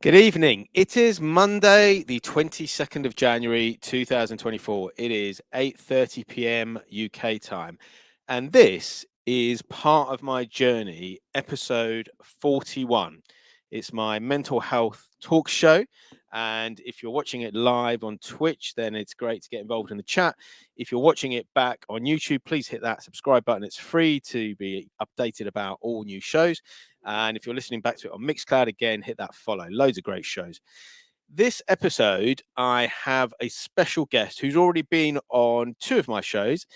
Good evening. It is Monday, the 22nd of January, 2024. It is 8:30 p.m. UK time. And this is part of my journey, episode 41. It's my mental health talk show. And if you're watching it live on Twitch, then it's great to get involved in the chat. If you're watching it back on YouTube, please hit that subscribe button. It's free to be updated about all new shows. And if you're listening back to it on Mixcloud, again, hit that follow. Loads of great shows. This episode, I have a special guest who's already been on two of my shows.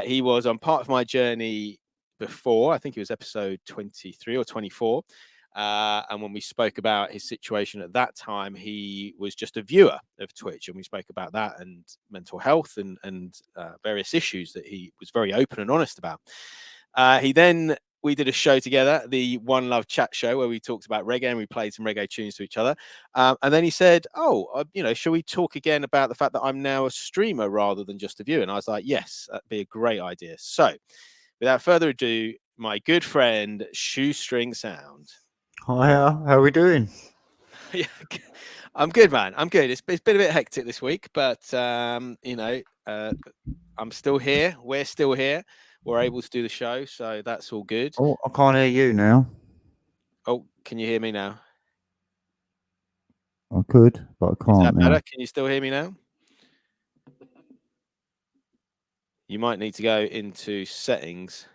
He was on part of my journey before. I think it was episode 23 or 24. And when we spoke about his situation at that time, he was just a viewer of Twitch. And we spoke about that and mental health and various issues that he was very open and honest about. We did a show together, the One Love Chat show, where we talked about reggae and we played some reggae tunes to each other. And then he said, shall we talk again about the fact that I'm now a streamer rather than just a viewer? And I was like, yes, that'd be a great idea. So without further ado, my good friend, Shoestring Sound. Hi, how are we doing? Yeah, I'm good, man. I'm good. It's been a bit hectic this week, but, I'm still here. We're still here. We're able to do the show, so that's all good. Oh, I can't hear you now. Oh, can you hear me now? I could, but I can't Is that now. better? Can you still hear me now? You might need to go into settings.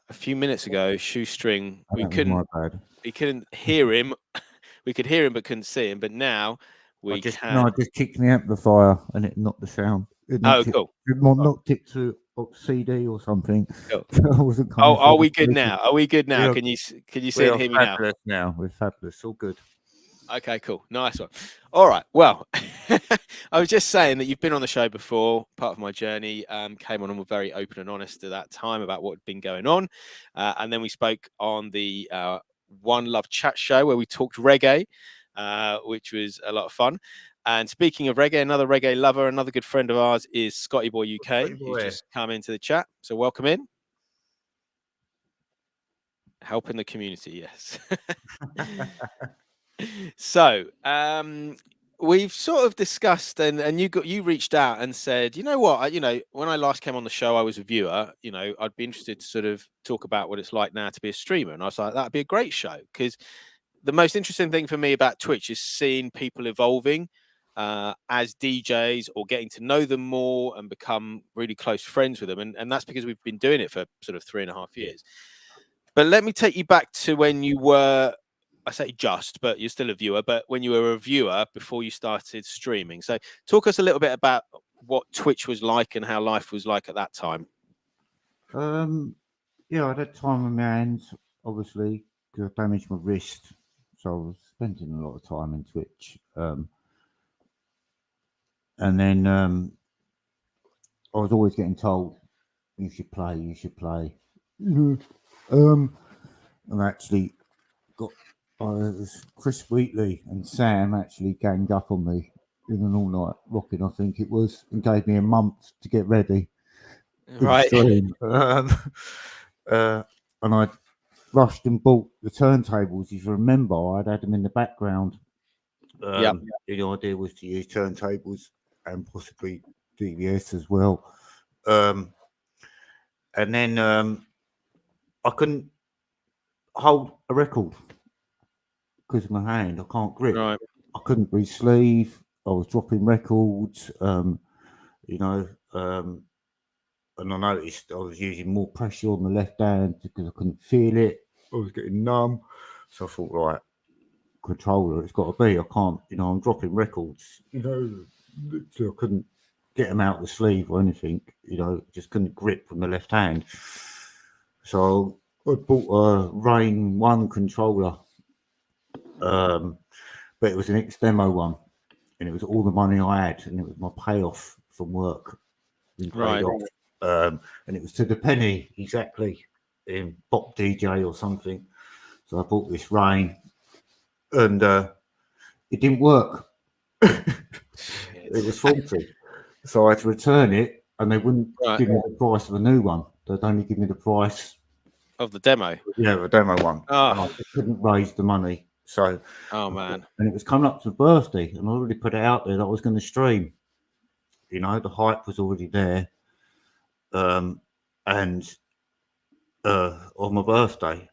A few minutes ago, Shoestring, we couldn't hear him. We could hear him but couldn't see him. But now we can. No, I just kicked the amplifier and it knocked the sound. Cool. It knocked it to CD or something. Cool. I wasn't Are we good now? Are we good now? Yeah. Can you see and hear me now? We're fabulous. All good. Okay, cool. Nice one. All right. Well, I was just saying that you've been on the show before, part of my journey, came on and were very open and honest at that time about what had been going on. And then we spoke on the One Love Chat show where we talked reggae, which was a lot of fun. And speaking of reggae, another reggae lover, another good friend of ours is Scotty Boy UK, who's just come into the chat. So welcome in. Helping the community, yes. So we've sort of discussed and you reached out and said, you know what, when I last came on the show, I was a viewer, I'd be interested to sort of talk about what it's like now to be a streamer. And I was like, that'd be a great show, because the most interesting thing for me about Twitch is seeing people evolving as DJs or getting to know them more and become really close friends with them. And that's because we've been doing it for sort of 3.5 years. But let me take you back to when you were, I say just, but you're still a viewer, but when you were a viewer before you started streaming. So talk us a little bit about what Twitch was like and how life was like at that time. Yeah, I had time on my hands, obviously, because I damaged my wrist. So I was spending a lot of time in Twitch. And then I was always getting told, you should play. And actually got Chris Wheatley and Sam actually ganged up on me in an all-night rocking, I think it was, and gave me a month to get ready. Right. And I rushed and bought the turntables. If you remember, I'd had them in the background. The idea was to use turntables and possibly DVS as well. And then I couldn't hold a record because of my hand. I can't grip. Right. I couldn't re-sleeve. I was dropping records, and I noticed I was using more pressure on the left hand because I couldn't feel it. I was getting numb. So I thought, right, controller, it's got to be. I can't, I'm dropping records, so I couldn't get them out of the sleeve or anything, just couldn't grip from the left hand. So I bought a Rain 1 controller, but it was an ex-demo one, and it was all the money I had, and it was my payoff from work. Right. And it was to the penny exactly in Pop DJ or something. So I bought this Rain, and it didn't work. It was faulty. So I had to return it, and they wouldn't give me the price of a new one. They'd only give me the price Of the demo. Yeah, the demo one. And I Oh, just couldn't raise the money. So, oh man. and it was coming up to the birthday, and I already put it out there that I was going to stream. You know, the hype was already there. And on my birthday,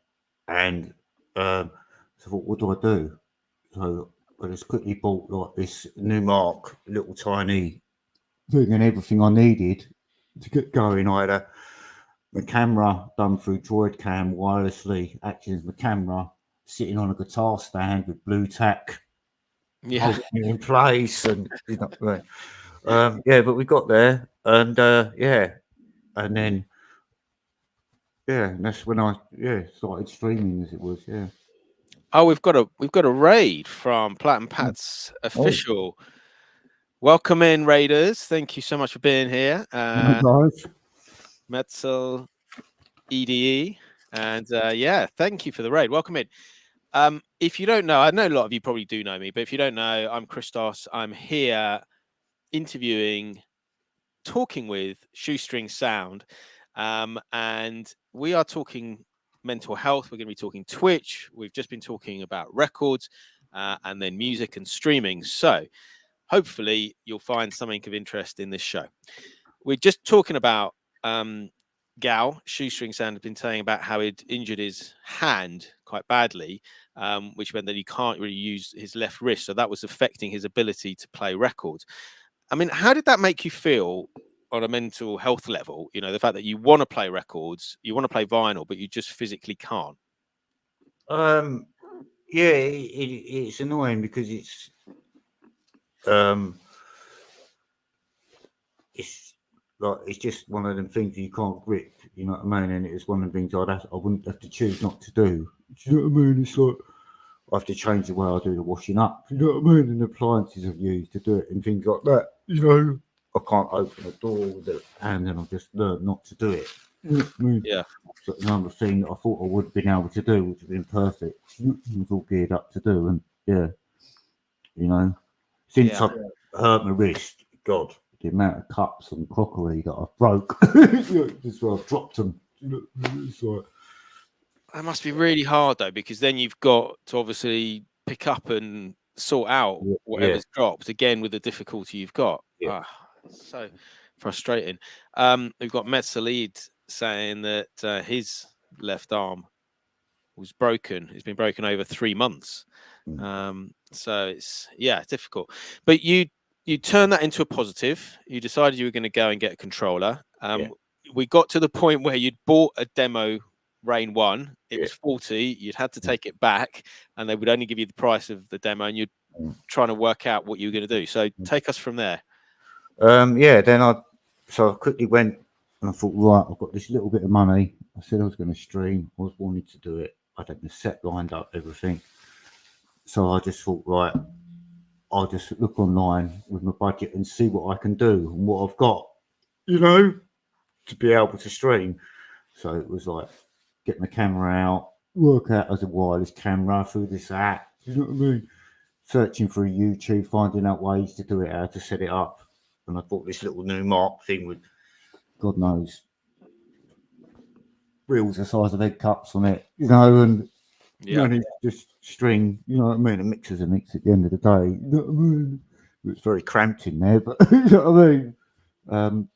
and so I thought, what do I do? So I just quickly bought like this Newmark little tiny thing and everything I needed to get going. I had my camera done through Droid Cam wirelessly, acting as my camera, sitting on a guitar stand with blue tack, Yeah. holding it in place, and you know, yeah. But we got there, and yeah, and then yeah, and that's when I started streaming as it was. Yeah. Oh, we've got a raid from Platinum Pat's official. Welcome in, Raiders. Thank you so much for being here. Guys. Metzel, EDE, and yeah, thank you for the raid. Welcome in. If you don't know, I know a lot of you probably do know me, but if you don't know, I'm Criztoz. I'm here interviewing, talking with Shoestring Sound, and we are talking mental health. We're going to be talking Twitch. We've just been talking about records, and then music and streaming. So hopefully you'll find something of interest in this show. We're just talking about Gal, Shoestring Sound, had been saying about how he'd injured his hand quite badly, which meant that he can't really use his left wrist. So that was affecting his ability to play records. I mean, how did that make you feel on a mental health level? You know, the fact that you want to play records, you want to play vinyl, but you just physically can't. Yeah, it's annoying because um, it's like it's just one of them things you can't grip. You know what I mean? And it's one of the things I wouldn't have to choose not to do. Do you know what I mean? It's like I have to change the way I do the washing up. You know what I mean? And the appliances I've used to do it and things like that. You know, I can't open a door with the hand, and I've just learned not to do it. You know what I mean? Yeah. So another thing that I thought I would have been able to do, which would have been perfect. It was all geared up to do, and yeah, you know, since Yeah. I've hurt my wrist, God, the amount of cups and crockery that I've broke, just where I've dropped them. It's like, That must be really hard though, because then you've got to obviously pick up and sort out yeah, whatever's dropped again with the difficulty you've got. yeah. So frustrating. We've got Metzelid saying that his left arm was broken. It's been broken over 3 months. So it's difficult. But you turned that into a positive. You decided you were going to go and get a controller. We got to the point where you'd bought a demo Rain 1. It was 40. You'd had to take it back, and they would only give you the price of the demo, and you're trying to work out what you were going to do. So take us from there. Then I quickly went and I thought, right, I've got this little bit of money. I said I was going to stream. I was wanting to do it. I had the set lined up, everything. So I just thought, right, I'll just look online with my budget and see what I can do and what I've got, you know, to be able to stream. So it was like, get my camera out, work out as a wireless camera through this app, you know what I mean? Searching through YouTube, finding out ways to do it, how to set it up. And I bought this little Newmark thing with, God knows, reels the size of egg cups on it, you know, and just string, you know what I mean? A mixer's a mix at the end of the day, you know what I mean? It's very cramped in there, but you know what I mean?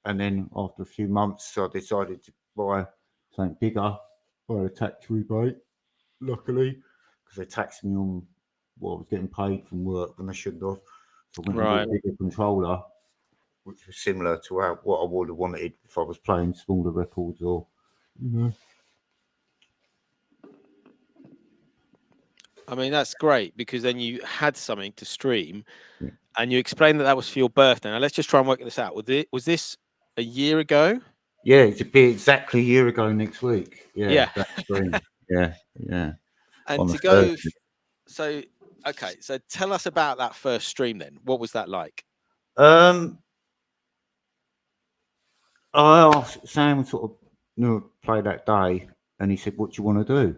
And then after a few months, I decided to buy something bigger, buy a tax rebate, luckily, because they taxed me on what I was getting paid from work when I shouldn't have. So I went and bought a bigger controller, which was similar to what I would have wanted if I was playing smaller records or, you know. I mean, that's great because then you had something to stream, and you explained that that was for your birthday. Now let's just try and work this out. Was this a year ago? Yeah, it'd be exactly a year ago next week. Yeah. That stream. Yeah. And On to the go, Thursday. so tell us about that first stream then. What was that like? I asked Sam sort of play that day, and he said, "What do you want to do?"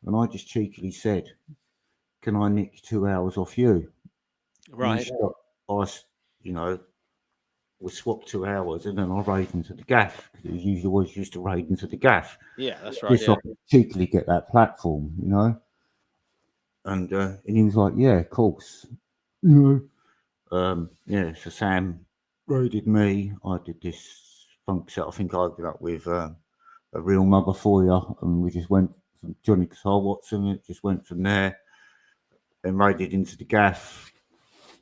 And I just cheekily said, "Can I nick 2 hours off you?" Right. I, you know, we swapped 2 hours, and then I raid into the gaff because it usually was used to raid into the gaff. Yeah, that's right. Just so Yeah. I could cheekily get that platform, you know. And he was like, "Yeah, of course." You yeah. So Sam raided me. I did this funk set. I think I ended up with a real mother for you, and we just went from Johnny Guitar Watson. It just went from there and raided into the gaff.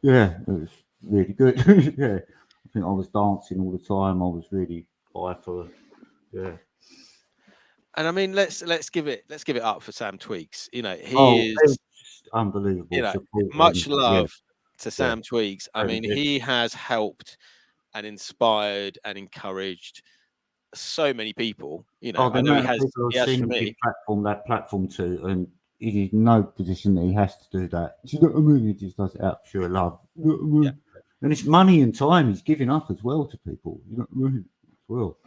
Yeah, it was really good. Yeah, I think I was dancing all the time. I was really high for yeah. And I mean, let's give it up for Sam Tweaks. Oh, He it was is, just unbelievable support and much yeah, love to yeah, Sam Tweaks. I really mean, good. he has helped and inspired and encouraged so many people. Oh, the I know he amount of has. people I've He has seen for him give me. platform to, and he's in no position that he has to do that. Do you know what I mean? He just does it out of pure love. You know what I Yeah. mean? And it's money and time he's giving up as well to people. You know what I mean? As well.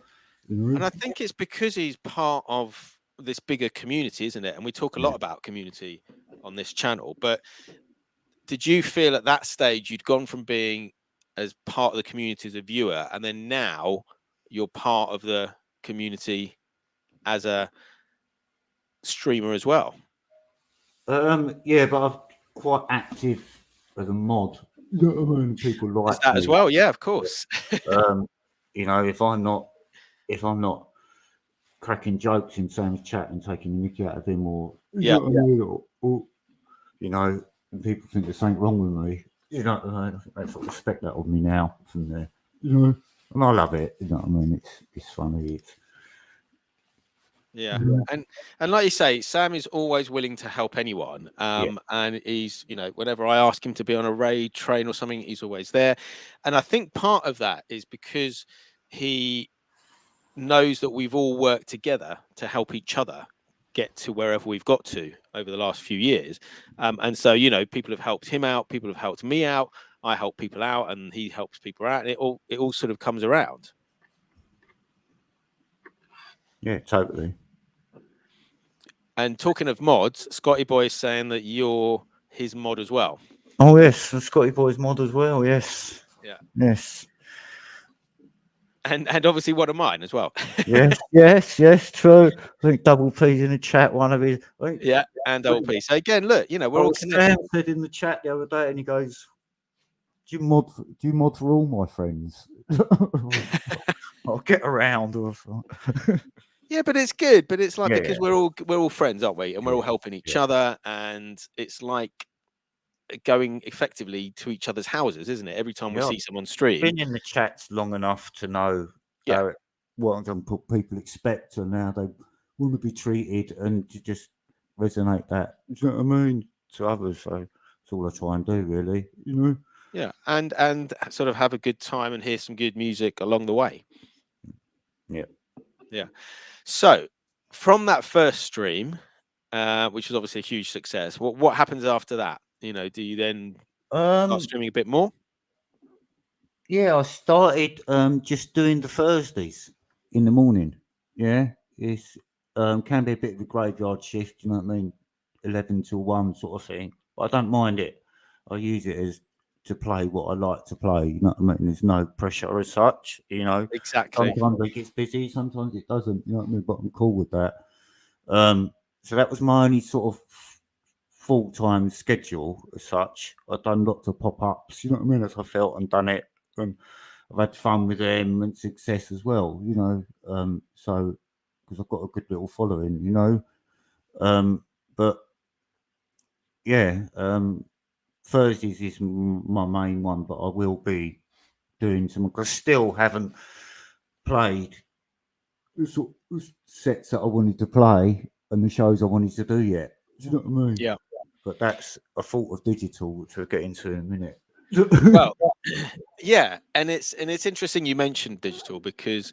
You know? And I think it's because he's part of this bigger community, isn't it? And we talk a Yeah. lot about community on this channel. But did you feel at that stage you'd gone from being as part of the community as a viewer, and then now you're part of the community as a streamer as well? Yeah, but I'm quite active as a mod. You know what I mean? People Is like that as me. well? Yeah, of course. Um, you know, if I'm not cracking jokes in Sam's chat and taking the mickey out of him, or you Yeah. know what I mean, or you know, and people think there's something wrong with me. You know, I think they sort of expect that of me now from there. You know, and I love it. You know what I mean? It's funny. Yeah. And like you say, Sam is always willing to help anyone. Yeah. And he's, whenever I ask him to be on a raid train or something, he's always there. And I think part of that is because he knows that we've all worked together to help each other get to wherever we've got to over the last few years. And so, people have helped him out, people have helped me out, I help people out, and he helps people out, and it all sort of comes around. Yeah, totally. And talking of mods, Scotty Boy is saying that you're his mod as well. Oh yes, the Scotty Boys mod as well. Yes. Yeah. Yes. And obviously one of mine as well. Yes. Yes. True. I think Double P's in the chat. One of his. I think Yeah, and LP. So again, look, we're all Sam connected. said in the chat the other day, and he goes, "Do you mod for all my friends?" I'll get around. Yeah, but it's good. But it's like, Yeah. because we're all friends, aren't we? And we're all Yeah. helping each Yeah. other, and it's like going effectively to each other's houses, isn't it? Every time we Yeah. see someone stream. Been in the chats long enough to know Yeah. what people expect and how they want to be treated, and to just resonate that. Do you know what I mean? To others. So that's all I try and do, really. You know. Yeah, and sort of have a good time and hear some good music along the way. Yeah. Yeah. So from that first stream, which was obviously a huge success, what happens after that? Do you then start streaming a bit more? Yeah, I started just doing the Thursdays in the morning. Yeah, it's can be a bit of a graveyard shift. You know what I mean? 11 till 1 sort of thing. But I don't mind it. I use it as to play what I like to play. You know what I mean? There's no pressure as such. You know, Exactly. sometimes it gets busy, sometimes it doesn't. You know what I mean? But I'm cool with that. So that was my only sort of full-time schedule as such. I've done lots of pop-ups. You know what I mean? As I felt and done it. And I've had fun with them and success as well, so because I've got a good little following, but yeah, Thursdays is my main one, but I will be doing some because I still haven't played the sort of sets that I wanted to play and the shows I wanted to do yet. Do you know what I mean? Yeah. But that's a thought of digital, which we'll get into in a minute. Well, yeah, and it's interesting you mentioned digital, because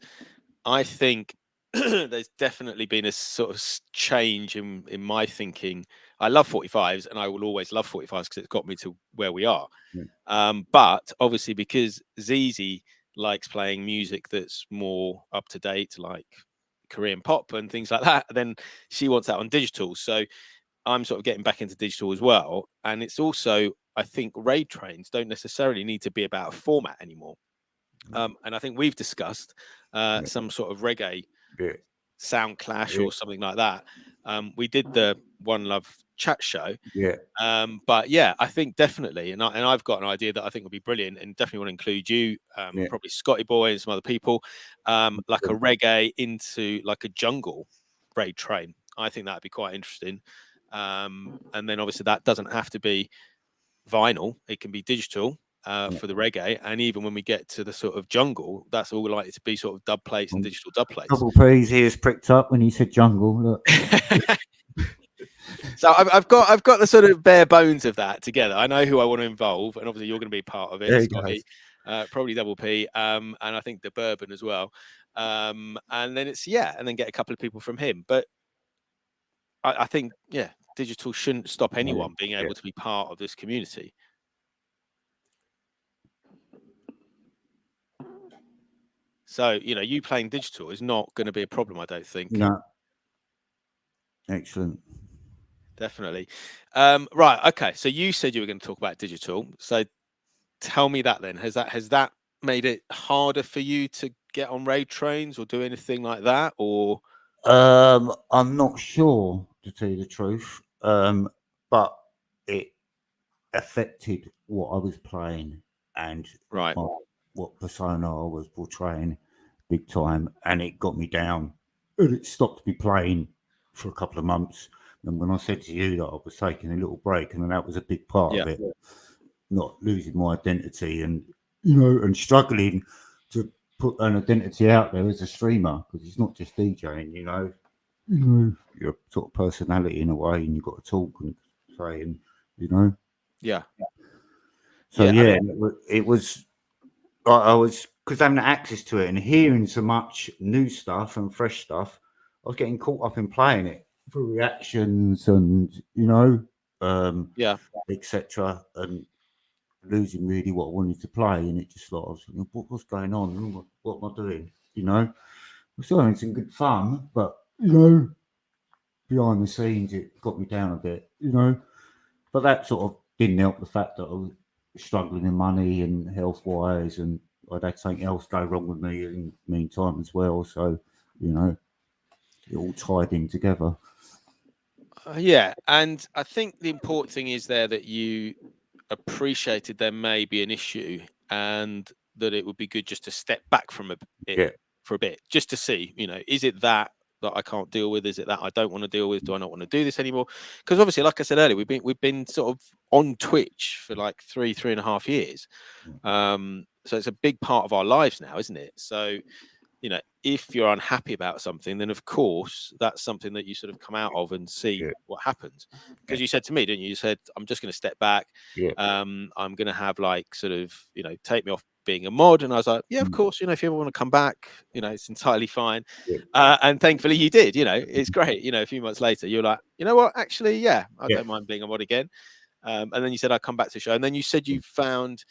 I think there's definitely been a sort of change in my thinking. I love 45s, and I will always love 45s because it's got me to where we are. But obviously, because Zizi likes playing music that's more up to date, like Korean pop and things like that, then she wants that on digital. So I'm sort of getting back into digital as well. And it's also, I think raid trains don't necessarily need to be about a format anymore. And I think we've discussed some sort of reggae sound clash or something like that. We did the One Love chat show. But yeah, I think definitely, and I've got an idea that I think would be brilliant, and definitely want to include you, probably Scotty Boy and some other people, like a reggae into like a jungle raid train. I think that'd be quite interesting. And then obviously that doesn't have to be vinyl; it can be digital for the reggae. And even when we get to the sort of jungle, that's all likely to be sort of dub plates and digital dub plates. Double P's ears pricked up when you said jungle. Look. So I've got the sort of bare bones of that together. I know who I want to involve, and obviously you're going to be part of it, Scotty, probably Double P, and I think the Bourbon as well. And then and then get a couple of people from him. But I think digital shouldn't stop anyone being able to be part of this community. So you playing digital is not going to be a problem, I don't think. No. Excellent. Definitely. Right. Okay. So you said you were going to talk about digital. So tell me that then. Has that made it harder for you to get on raid trains or do anything like that? Or I'm not sure, to tell you the truth. But it affected what I was playing and what persona I was portraying big time, and it got me down. And it stopped me playing for a couple of months. And when I said to you that I was taking a little break, and that was a big part of it, not losing my identity and and struggling to put an identity out there as a streamer, because it's not just DJing, your sort of personality in a way, and you've got to talk and say, and So it was. I was, because having access to it and hearing so much new stuff and fresh stuff, I was getting caught up in playing it for reactions and etc. and losing really what I wanted to play, and it just like I was thinking, what's going on? What am I doing? I'm still having some good fun, but behind the scenes it got me down a bit, But that sort of didn't help the fact that I was struggling in money and health wise, and I'd had something else go wrong with me in the meantime as well. So, it all tied in together. And I think the important thing is there that you appreciated there may be an issue, and that it would be good just to step back from it for a bit, just to see, is it that I can't deal with? Is it that I don't want to deal with? Do I not want to do this anymore? Because obviously, like I said earlier, we've been sort of on Twitch for like 3.5 years. So it's a big part of our lives now, isn't it? So, if you're unhappy about something, then of course that's something that you sort of come out of and see what happens. Because you said to me, didn't you? You said, I'm just going to step back. I'm going to have like sort of, take me off being a mod. And I was like, yeah, of course, if you ever want to come back, it's entirely fine. And thankfully you did, it's great. A few months later, you're like, you know what, actually, I don't mind being a mod again. And then you said, I'd come back to the show. And then you said you found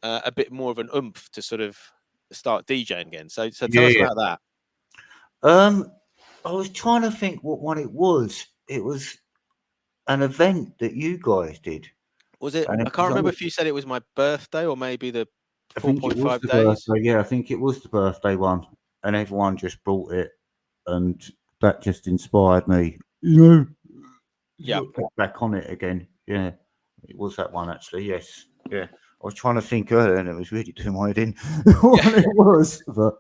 a bit more of an oomph to sort of start DJing again. So tell us about that. I was trying to think what one it was. It was an event that you guys did. Was it? I can't remember if you said it was my birthday or maybe the 4.5 days. Birthday. Yeah, I think it was the birthday one, and everyone just brought it, and that just inspired me. Back on it again. Yeah, it was that one actually. Yes. Yeah. I was trying to think earlier, and it was really doing my head in what it was. But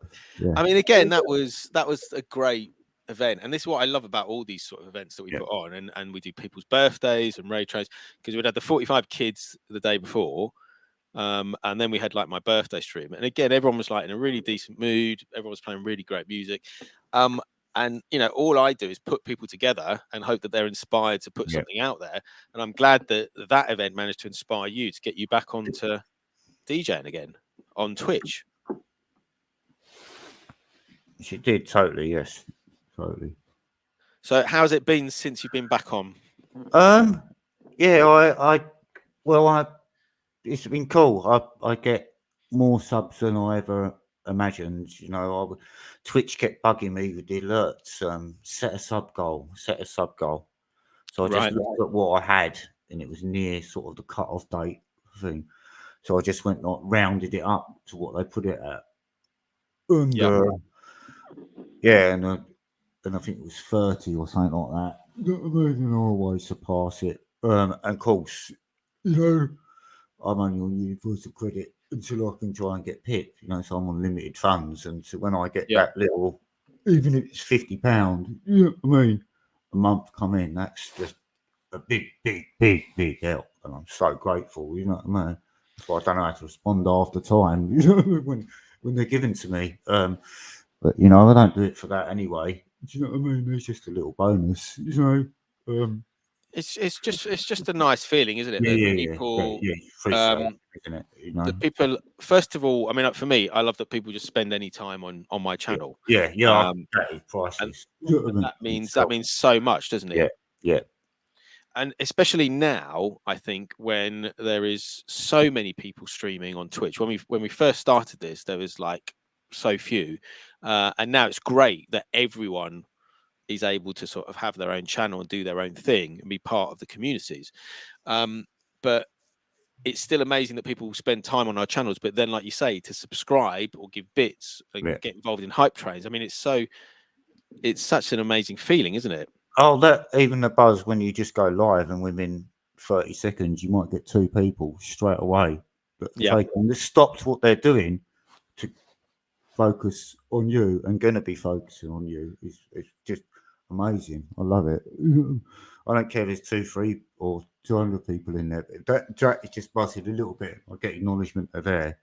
I mean, again, that was a great event, and this is what I love about all these sort of events that we put on, and we do people's birthdays and raid trains, because we'd had the 45 kids the day before, and then we had like my birthday stream, and again, everyone was like in a really decent mood. Everyone was playing really great music, and all I do is put people together and hope that they're inspired to put something out there. And I'm glad that that event managed to inspire you to get you back onto DJing again on Twitch. She did, totally. Yes, totally. So how's it been since you've been back on? It's been cool. I get more subs than I ever imagined. Twitch kept bugging me with the alerts. Set a sub goal. So I just looked at what I had, and it was near sort of the cut-off date thing. So I just went like rounded it up to what they put it at. And Yeah. yeah, and I think it was 30 or something like that. You know what I mean? And I always surpass it. And of course, you know, I'm only on universal credit until I can try and get PIP, you know, so I'm on limited funds. And so when I get Yeah. that little, even if it's £50, you know what I mean, a month come in, that's just a big help. And I'm so grateful, you know what I mean? That's why I don't know how to respond half the time, you know, when they're given to me. But, you know, I don't do it for that anyway. Do you know what I mean? It's just a little bonus, you know. It's just a nice feeling, isn't it? Yeah, That yeah, yeah. people, Yeah, you appreciate um, it, isn't it? You know? that people. First of all, I mean, like, for me, I love that people just spend any time on my Yeah, channel, yeah. um, That is and priceless. You know what I and mean? that means So, so much, doesn't it? yeah, yeah, And especially now, I think when there is so many people streaming on Twitch. When we first started this, there was like so few, and now it's great that everyone is able to sort of have their own channel and do their own thing and be part of the communities. But it's still amazing that people spend time on our channels. But then, like you say, to subscribe or give bits and yeah. get involved in hype trains. I mean, it's such an amazing feeling, isn't it? Oh, that even the buzz when you just go live and within 30 seconds you might get 2 people straight away that Yeah. take and this stops what they're doing to focus on you and gonna be focusing on you. It's just amazing. I love it. I don't care if there's 200 people in there. That is just buzzing a little bit. I get acknowledgement they're there.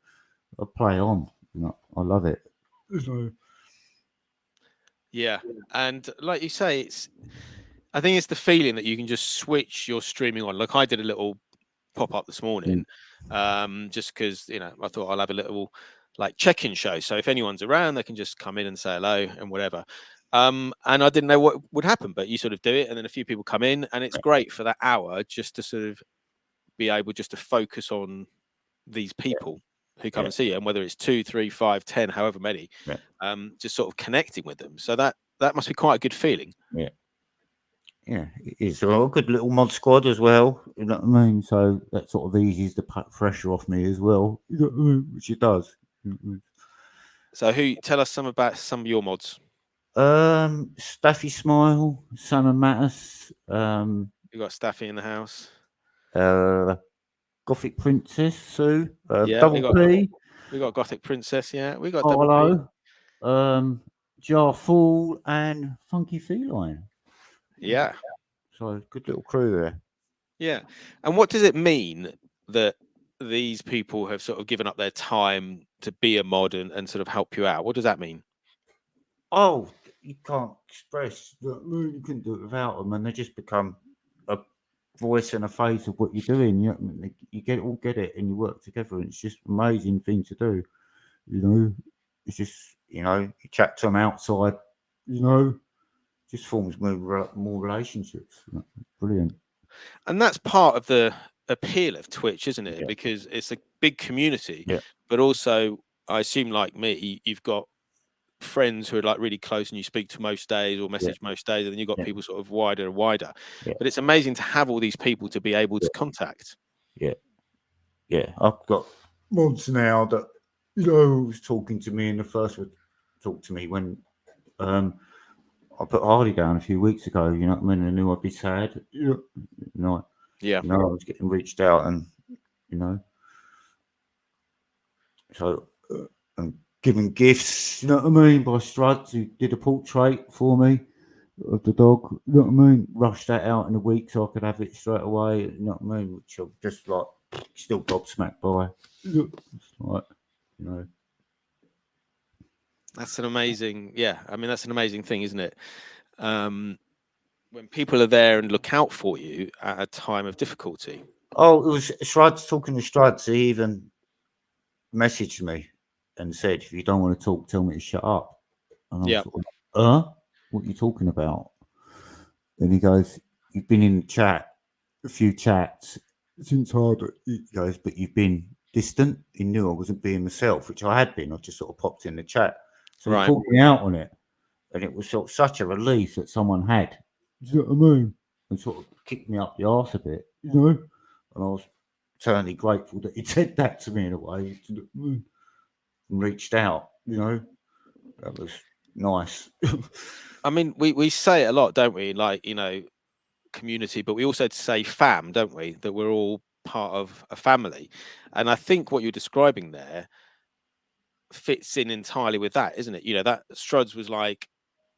I play on. You know, I love it. So, Yeah. And like you say, I think it's the feeling that you can just switch your streaming on. Like I did a little pop up this morning, just because I thought I'll have a little like check-in show. So if anyone's around, they can just come in and say hello and whatever. And I didn't know what would happen, but you sort of do it, and then a few people come in, and it's great for that hour just to sort of be able just to focus on these people who come yeah, and see you, and whether it's 2, 3, 5, 10, however many, yeah, just sort of connecting with them. So that must be quite a good feeling. yeah. Yeah, it is a good little mod squad as well. You know what I mean? So that sort of eases the pressure off me as well. You know what I mean? Which it does. So tell us about some of your mods. Staffy Smile, Sam and Mattis, You got Staffy in the house. uh, Gothic Princess, Sue, Yeah, Double P, we got Gothic Princess. Yeah, we got Double P. Harlow, Jar Fool, and Funky Feline. Yeah, So good little crew there. yeah. And what does it mean that these people have sort of given up their time to be a mod and sort of help you out? What does that mean? Oh, you can't express. You couldn't do it without them, and they just become a voice and a face of what you're doing. You get it, and you work together. And it's just an amazing thing to do. You know, it's just you chat to them outside. You know, just forms more relationships. Brilliant. And that's part of the appeal of Twitch, isn't it? Yeah, Because it's a big community, yeah, but also I assume, like me, you've got friends who are like really close and you speak to most days or yeah, message most days, and then you've got yeah, people sort of wider and wider. yeah, But it's amazing to have all these people to be able to contact. yeah, yeah. I've got mods now that was talking to me, and the first would talk to me when I put Hardy down a few weeks ago. You know what I mean? I knew I'd be sad. Yeah. I was getting reached out, and you know, so and giving gifts. You know what I mean? By Struds, who did a portrait for me of the dog. You know what I mean? Rushed that out in a week so I could have it straight away. You know what I mean? Which I'm just like still gobsmacked by. Like, you know. That's an amazing, I mean, that's an amazing thing, isn't it? When people are there and look out for you at a time of difficulty. Oh, it was Struds talking to Struds. He even messaged me and said, "If you don't want to talk, tell me to shut up." And I was Yeah. sort of, what are you talking about? And he goes, "You've been in the chat, a few chats since harder." He goes, "But you've been distant." He knew I wasn't being myself, which I had been. I just sort of popped in the chat. So he Right. called me out on it. And it was sort of such a relief that someone had. Do you know what I mean? And sort of kicked me up the arse a bit, you know? And I was eternally grateful that he said that to me in a way, and reached out. That was nice. I mean, we say it a lot, don't we? Like, community, but we also say fam, don't we? That we're all part of a family. And I think what you're describing there fits in entirely with that, isn't it? That Struds was like,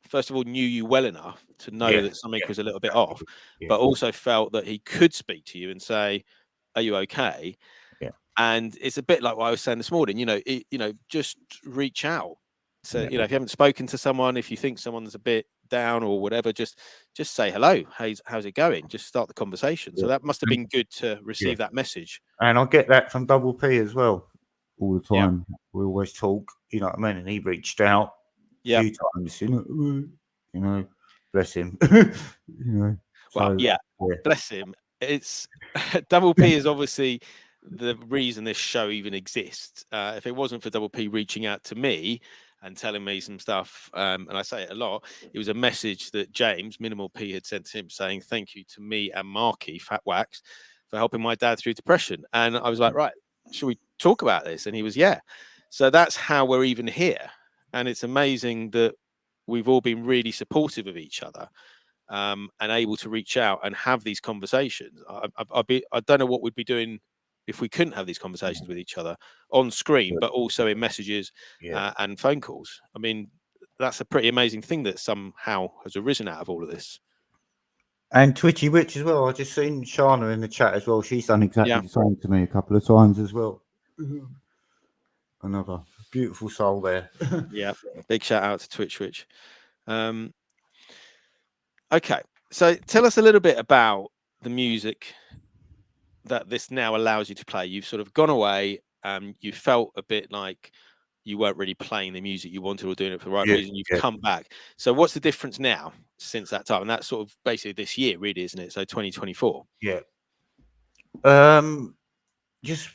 first of all, knew you well enough to know Yeah, that something yeah, was a little bit off, exactly. Yeah, but also felt that he could speak to you and say, "Are you okay?" yeah, And it's a bit like what I was saying this morning. Just reach out. So yeah, if you haven't spoken to someone, if you think someone's a bit down or whatever, just say hello. How's it going? Just start the conversation. So yeah. that must have been good to Yeah. receive that message. And I get that from Double P as well. All the Yeah. time, we always talk. You know what I mean? And he reached out a Yeah. few times. Bless him. Well, So yeah. yeah, Bless him. It's Double P is obviously the reason this show even exists. If it wasn't for Double P reaching out to me and telling me some stuff, and I say it a lot, it was a message that James, Minimal P, had sent to him saying thank you to me and Marky, Fat Wax, for helping my dad through depression. And I was like, right, should we talk about this? And he was, yeah. So that's how we're even here. And it's amazing that we've all been really supportive of each other, and able to reach out and have these conversations. I don't know what we'd be doing if we couldn't have these conversations with each other on screen, but also in messages yeah. and phone calls. I mean, that's a pretty amazing thing that somehow has arisen out of all of this. And Twitchy Witch as well. I just seen Shana in the chat as well. She's done exactly Yeah. the same to me a couple of times as well. Another beautiful soul there. Yeah. Big shout out to Twitch. Okay. So tell us a little bit about the music that this now allows you to play. You've sort of gone away, you felt a bit like you weren't really playing the music you wanted or doing it for the right Yeah, reason. You've yeah, come back. So what's the difference now since that time? And that's sort of basically this year, really, isn't it? So 2024. yeah. Just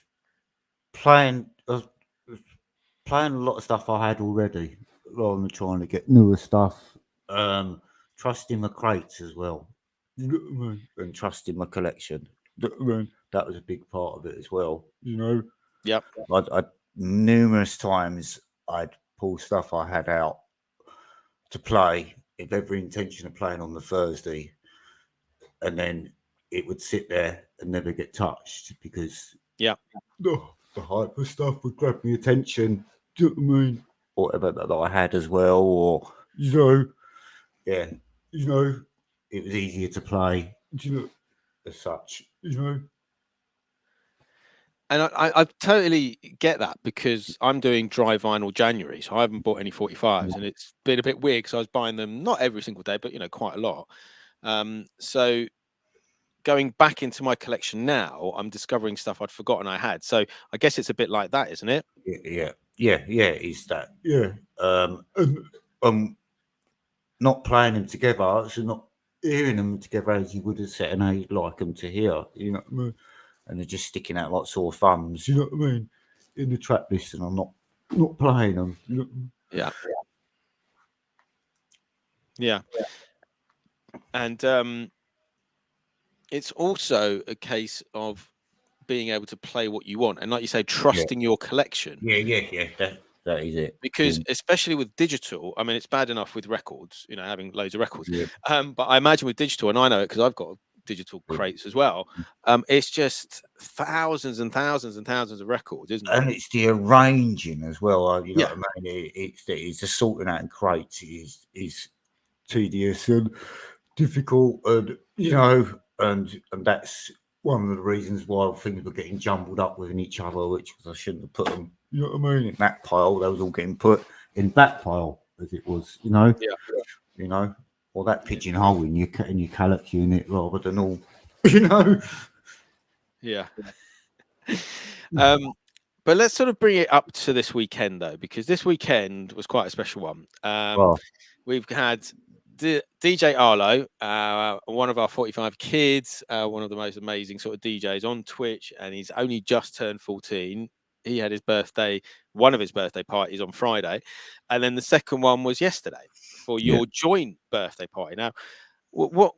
playing. Playing a lot of stuff I had already, rather than trying to get newer stuff. Trusting my crates as well, and trusting my collection. That was a big part of it as well. Yep. I numerous times I'd pull stuff I had out to play with every intention of playing on the Thursday, and then it would sit there and never get touched because Yeah. the hyper stuff would grab my attention. Do you know what I mean? Or whatever that I had as well, or yeah, it was easier to play, as such, And I totally get that, because I'm doing dry vinyl January, so I haven't bought any 45s, and it's been a bit weird because I was buying them not every single day, but quite a lot. So going back into my collection now, I'm discovering stuff I'd forgotten I had. So I guess it's a bit like that, isn't it? Yeah. Is that and not playing them together, so not hearing them together as you would have said, and how you'd like them to hear, and they're just sticking out like sore thumbs, in the track list, and I'm not playing them. Yeah. Yeah. And it's also a case of being able to play what you want, and like you say, trusting your collection. Yeah. That is it. Because especially with digital, I mean, it's bad enough with records, having loads of records. Yeah. But I imagine with digital, and I know it because I've got digital crates as well. It's just thousands and thousands and thousands of records, isn't it? And it's the arranging as well. You know Yeah. what I mean? It's the sorting out in crates is tedious and difficult, and and that's one of the reasons why things were getting jumbled up within each other, which was I shouldn't have put them. You know what I mean? In that pile, they was all getting put in that pile as it was. Yeah. Or that pigeonhole in your Calyx unit rather than all. Yeah. But let's sort of bring it up to this weekend, though, because this weekend was quite a special one. We've had DJ Arlo, one of our 45 kids, one of the most amazing sort of DJs on Twitch, and he's only just turned 14. He had one of his birthday parties on Friday, and then the second one was yesterday for your joint birthday party. Now, what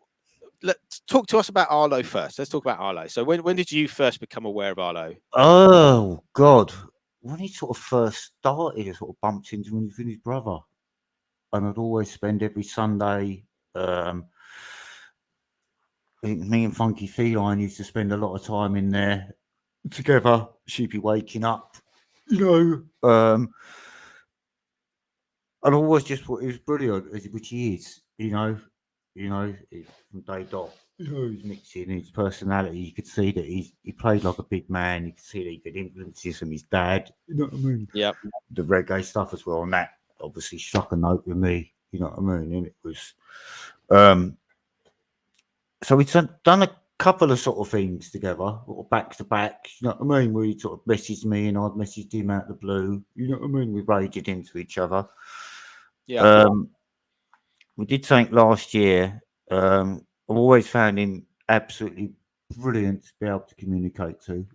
let's talk to us about Arlo first. Let's talk about Arlo. So when did you first become aware of Arlo? Oh God, when he sort of first started, I sort of bumped into him with his brother, and I'd always spend every Sunday. I think me and Funky Feline used to spend a lot of time in there together. She'd be waking up, you know. And I always just thought he was brilliant, which he is, from day dot. He's mixing his personality. You could see that he played like a big man. You could see that he could influences from his dad. You know what I mean? Yeah. The reggae stuff as well, and that obviously struck a note with me. You know what I mean? And it was, so we'd done a couple of sort of things together, back to back. You know what I mean? Where he sort of messaged me and I'd messaged him out of the blue. You know what I mean? We raided into each other. Yeah. We did something last year. I've always found him absolutely brilliant to be able to communicate to.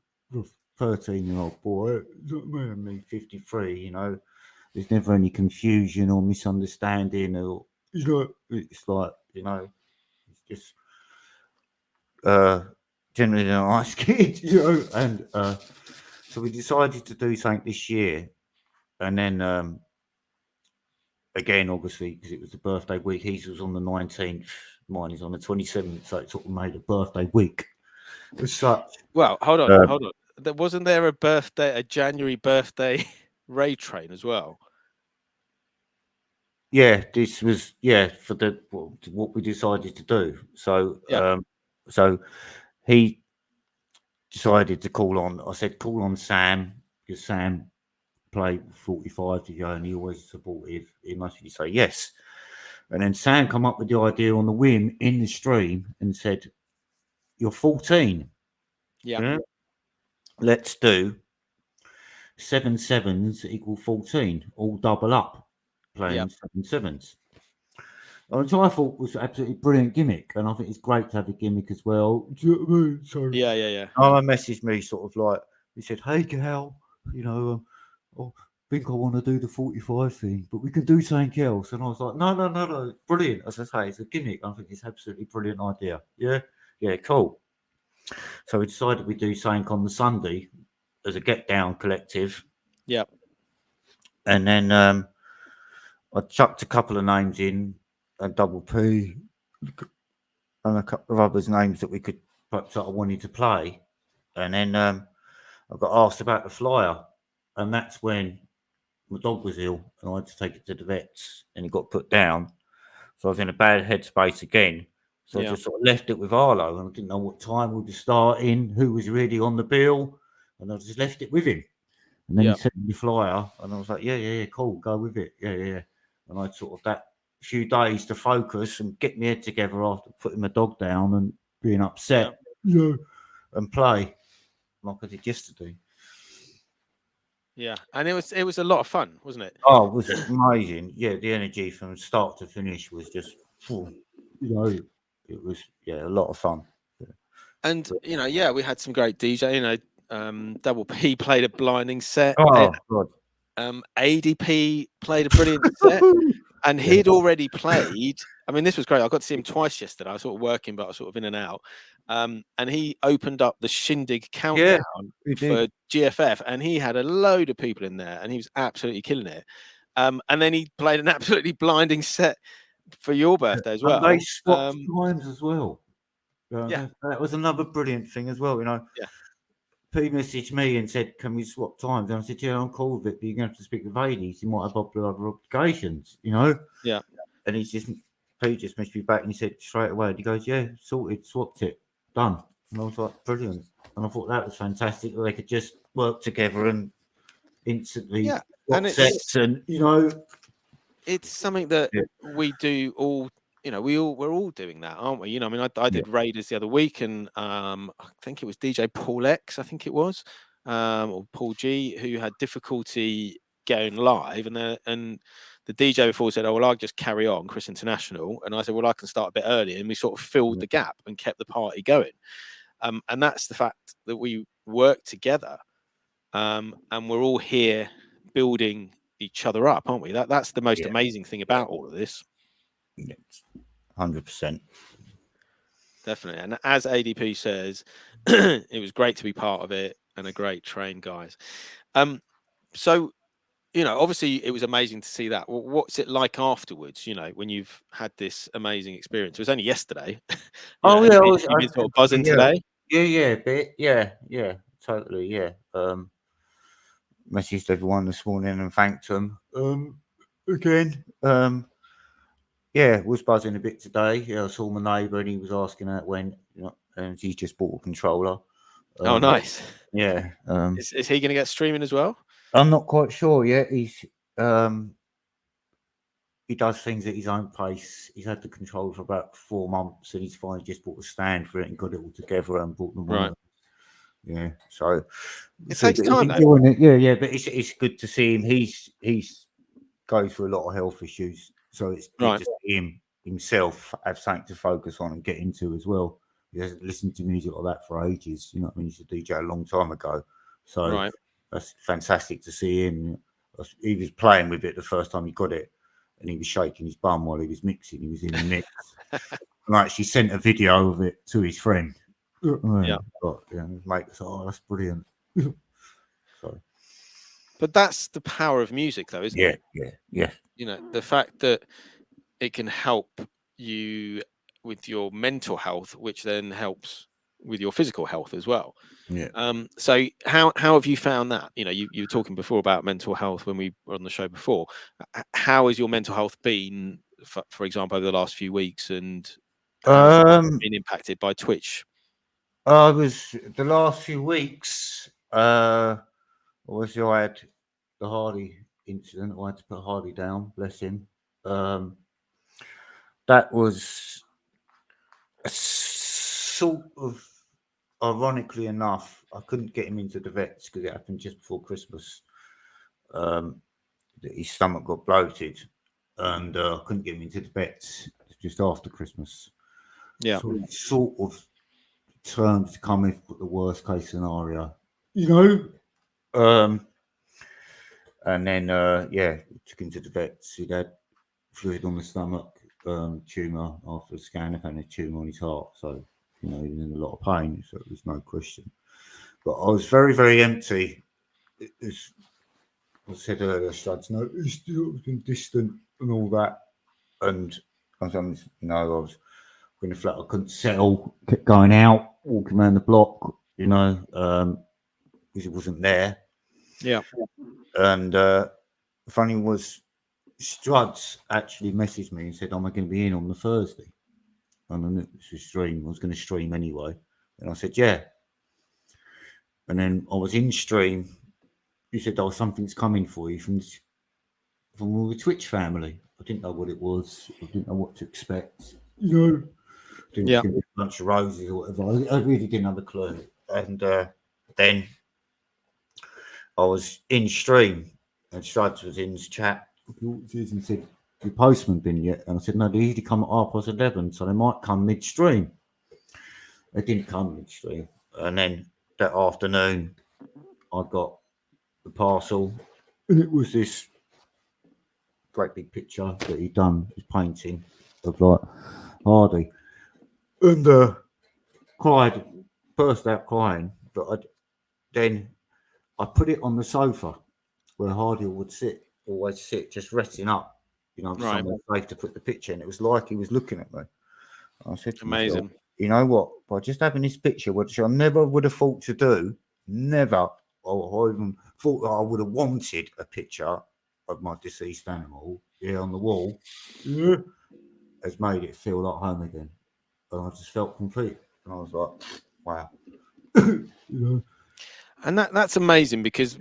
13-year-old boy, you know what I mean? Me, 53, there's never any confusion or misunderstanding, or, it's like, it's just generally a nice kid, and so we decided to do something this year, and then again, obviously, because it was the birthday week. His was on the 19th, mine is on the 27th, so it sort of made a birthday week as such. Well, hold on. Wasn't there a January birthday raid train as well? Yeah, this was for what we decided to do. So so he decided to call on. I said call on Sam, because Sam played 45 to go, and he always supportive. He must say yes. And then Sam come up with the idea on the whim in the stream and said, "You're 14. Yeah. Let's do 7 sevens equal 14, all double up, playing 7 sevens." Which I thought was absolutely brilliant gimmick, and I think it's great to have a gimmick as well. Do you know what I mean? So Yeah. I messaged me sort of like, he said, "Hey Gal, I think I want to do the 45 thing, but we can do something else." And I was like, no, brilliant. As I say, it's a gimmick. I think it's absolutely brilliant idea. Yeah, cool. So we decided we'd do something on the Sunday as a get down collective. Yeah. And then I chucked a couple of names in, a double P, and a couple of others' names that we could perhaps that I wanted to play. And then I got asked about the flyer, and that's when my dog was ill, and I had to take it to the vets, and it got put down. So I was in a bad headspace again. So I just sort of left it with Arlo, and I didn't know what time we were starting, who was really on the bill, and I just left it with him. And then he sent me the flyer, and I was like, yeah, cool, go with it, yeah. And I sort of that few days to focus and get my head together after putting my dog down and being upset, and play like I did yesterday. Yeah, and it was a lot of fun, wasn't it? Oh, it was amazing. Yeah, the energy from start to finish was just, it was a lot of fun. And we had some great DJ. Double P played a blinding set. Oh God. ADP played a brilliant set, and he'd already played. I mean, this was great. I got to see him twice yesterday. I was sort of working, but I was sort of in and out. And he opened up the Shindig countdown for GFF, and he had a load of people in there, and he was absolutely killing it. And then he played an absolutely blinding set for your birthday as well. And they swapped times as well. Yeah, that was another brilliant thing as well. Yeah. P messaged me and said, "Can we swap times?" And I said, "Yeah, I'm cool with it, but you're going to have to speak with ladies. You might have other obligations, Yeah. And P just messaged me back and he said straight away, and he goes, "Yeah, sorted, swapped it, done." And I was like, brilliant. And I thought that was fantastic that they could just work together and instantly swap sets, and it's something that we do all. We're all doing that, aren't we? I mean, I did Raiders the other week, and I think it was DJ Paul X, I think it was, or Paul G, who had difficulty going live, and the DJ before said, "Oh well, I'll just carry on, Chris International," and I said, "Well, I can start a bit earlier," and we sort of filled the gap and kept the party going. And that's the fact that we work together, and we're all here building each other up, aren't we? That's the most amazing thing about all of this. 100%. definitely. And as ADP says, it was great to be part of it and a great train, guys. So, obviously it was amazing to see that. What's it like afterwards, when you've had this amazing experience? It was only yesterday, Oh have yeah, you been sort of buzzing yeah, today? yeah, totally, yeah. Messaged everyone this morning and thanked them. Again. Yeah, was buzzing a bit today. Yeah, I saw my neighbour and he was asking how it went, and he's just bought a controller. Oh, nice. Yeah. Is he going to get streaming as well? I'm not quite sure yet. He does things at his own pace. He's had the controller for about 4 months, and he's finally just bought a stand for it and got it all together and bought the Right. monitor. Yeah, so It takes he's time, though. enjoying it. Yeah, but it's good to see him. He's goes through a lot of health issues, so it's good Right. to see him himself have something to focus on and get into as well. He hasn't listened to music like that for ages. You know what I mean? He's a DJ a long time ago, so Right. that's fantastic to see him. He was playing with it the first time he got it, and he was shaking his bum while he was mixing. He was in the mix. And I actually sent a video of it to his friend. Yeah. Mate, oh, that's brilliant. So, But that's the power of music, though, isn't it? Yeah. The fact that it can help you with your mental health, which then helps with your physical health as well. Yeah. So how have you found that? You were talking before about mental health when we were on the show before. How has your mental health been, for example, over the last few weeks, and how has it been impacted by Twitch? I was the last few weeks. Obviously, I had the Hardy incident. I had to put Hardy down. Bless him. That was a sort of, ironically enough, I couldn't get him into the vets because it happened just before Christmas. His stomach got bloated, and I couldn't get him into the vets just after Christmas. Yeah. So it sort of turned to come in the worst case scenario, and then took him to the vets. He'd had fluid on the stomach, tumour after a scan. They've had a tumour on his heart, so he was in a lot of pain. So there's no question. But I was very, very empty. As I said earlier, Studs, he's still been distant and all that. And sometimes, I was in the flat. I couldn't settle. Kept going out, walking around the block. Because it wasn't there. Yeah. And the funny was, Struds actually messaged me and said, "Am I going to be in on the Thursday?" And I knew it was a stream. I was going to stream anyway. And I said, "Yeah." And then I was in stream. He said, "Oh, something's coming for you from all the Twitch family." I didn't know what it was. I didn't know what to expect. Didn't think it was a bunch of roses or whatever. I really didn't have a clue. And then I was in stream, and Struds was in his chat. And said, "The postman been yet?" And I said, "No, they usually come at 11:30, so they might come midstream." They didn't come midstream. And then that afternoon, I got the parcel, and it was this great big picture that he'd done, his painting of like Hardy, and cried, burst out crying. But then I put it on the sofa where Hardy would always sit, just resting up, Right. somewhere safe to put the picture in. It was like he was looking at me. I said to myself, Amazing. you know what? By just having this picture, which I never would have thought to do, never, or even thought that I would have wanted a picture of my deceased animal on the wall, has made it feel like home again. And I just felt complete. And I was like, wow. And that's amazing, because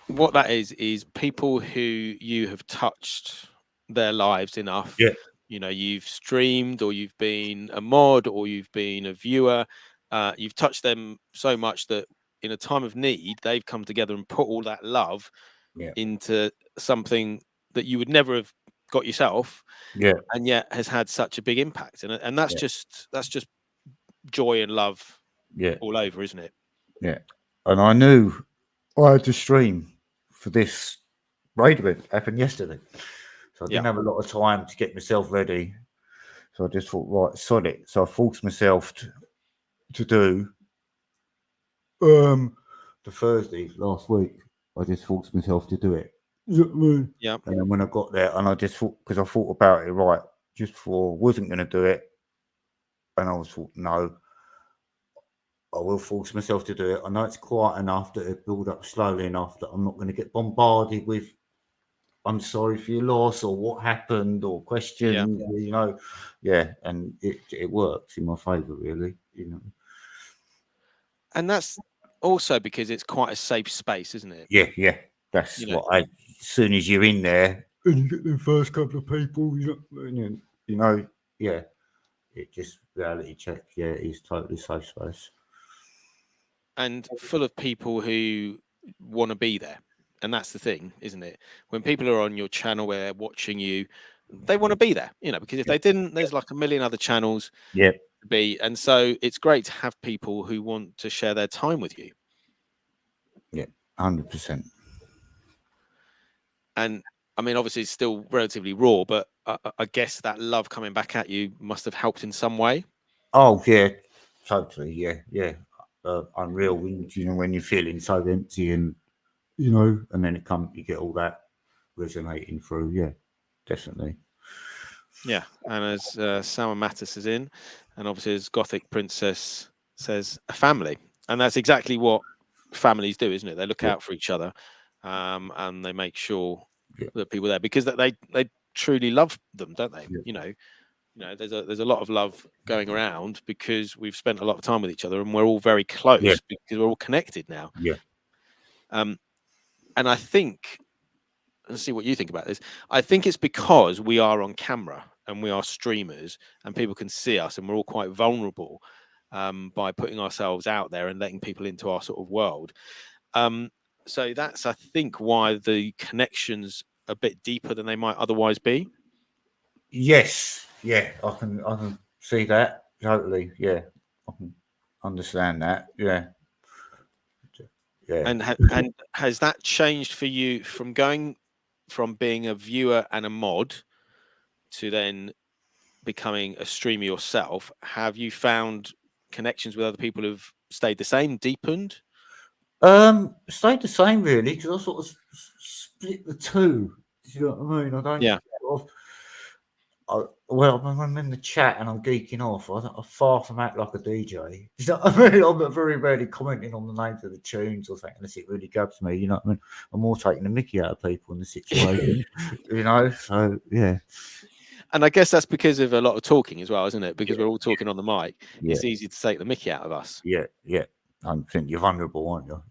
what that is people who you have touched their lives enough. Yeah. You've streamed, or you've been a mod, or you've been a viewer. You've touched them so much that in a time of need, they've come together and put all that love into something that you would never have got yourself. Yeah. And yet has had such a big impact. And that's just joy and love all over, isn't it? Yeah. And I knew I had to stream for this raid event. Happened yesterday. So I didn't have a lot of time to get myself ready. So I just thought, right, sod it. So I forced myself to do the Thursday last week. I just forced myself to do it. Yeah. And then when I got there, and I just thought, because I thought about it, right, just before I wasn't going to do it, and I was thought, no, I will force myself to do it. I know it's quiet enough that it build up slowly enough that I'm not going to get bombarded with I'm sorry for your loss or what happened or question, and it works in my favour really, And that's also because it's quite a safe space, isn't it? Yeah, that's You know, as soon as you're in there and you get the first couple of people, yeah, it just reality check, yeah, it's totally safe space. and full of people who want to be there. And that's the thing, isn't it? When people are on your channel where they're watching you, they want to be there, because if they didn't, there's like a million other channels Yeah, to be. And so it's great to have people who want to share their time with you. yeah, 100%. And I mean, obviously, it's still relatively raw, but I guess that love coming back at you must have helped in some way. Oh yeah, totally, yeah. Unreal when you're feeling so empty and and then you get all that resonating through. Yeah, definitely. Yeah, and as Sama Mattis is in, and obviously as Gothic Princess says, a family, and that's exactly what families do, isn't it? They look out for each other, and they make sure that people are there because they truly love them, don't they? There's a lot of love going around because we've spent a lot of time with each other, and we're all very close because we're all connected now. Yeah. And I think, let's see what you think about this. I think it's because we are on camera and we are streamers and people can see us and we're all quite vulnerable by putting ourselves out there and letting people into our sort of world. So that's, I think, why the connection's a bit deeper than they might otherwise be. Yes, yeah, I can see that totally. Yeah, I can understand that. Yeah. And has that changed for you from going from being a viewer and a mod to then becoming a streamer yourself? Have you found connections with other people who've stayed the same, deepened? Stayed the same really because I sort of split the two. Do you know what I mean? I don't. Yeah. Well, when I'm in the chat and I'm geeking off, I far from act like a DJ. You know what I mean? I'm very rarely commenting on the names of the tunes or something unless it really grabs me. You know what I mean? I'm more taking the mickey out of people in the situation. So yeah. And I guess that's because of a lot of talking as well, isn't it? Because we're all talking on the mic. Yeah. It's easy to take the mickey out of us. Yeah. I think you're vulnerable, aren't you?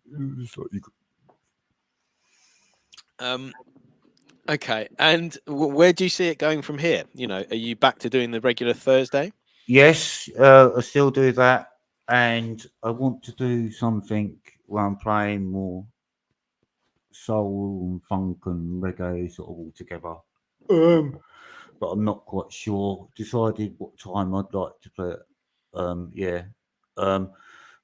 Okay. And where do you see it going from here? Are you back to doing the regular Thursday? Yes, I still do that, and I want to do something where I'm playing more soul and funk and reggae sort of all together. But I'm not quite sure. Decided what time I'd like to play it.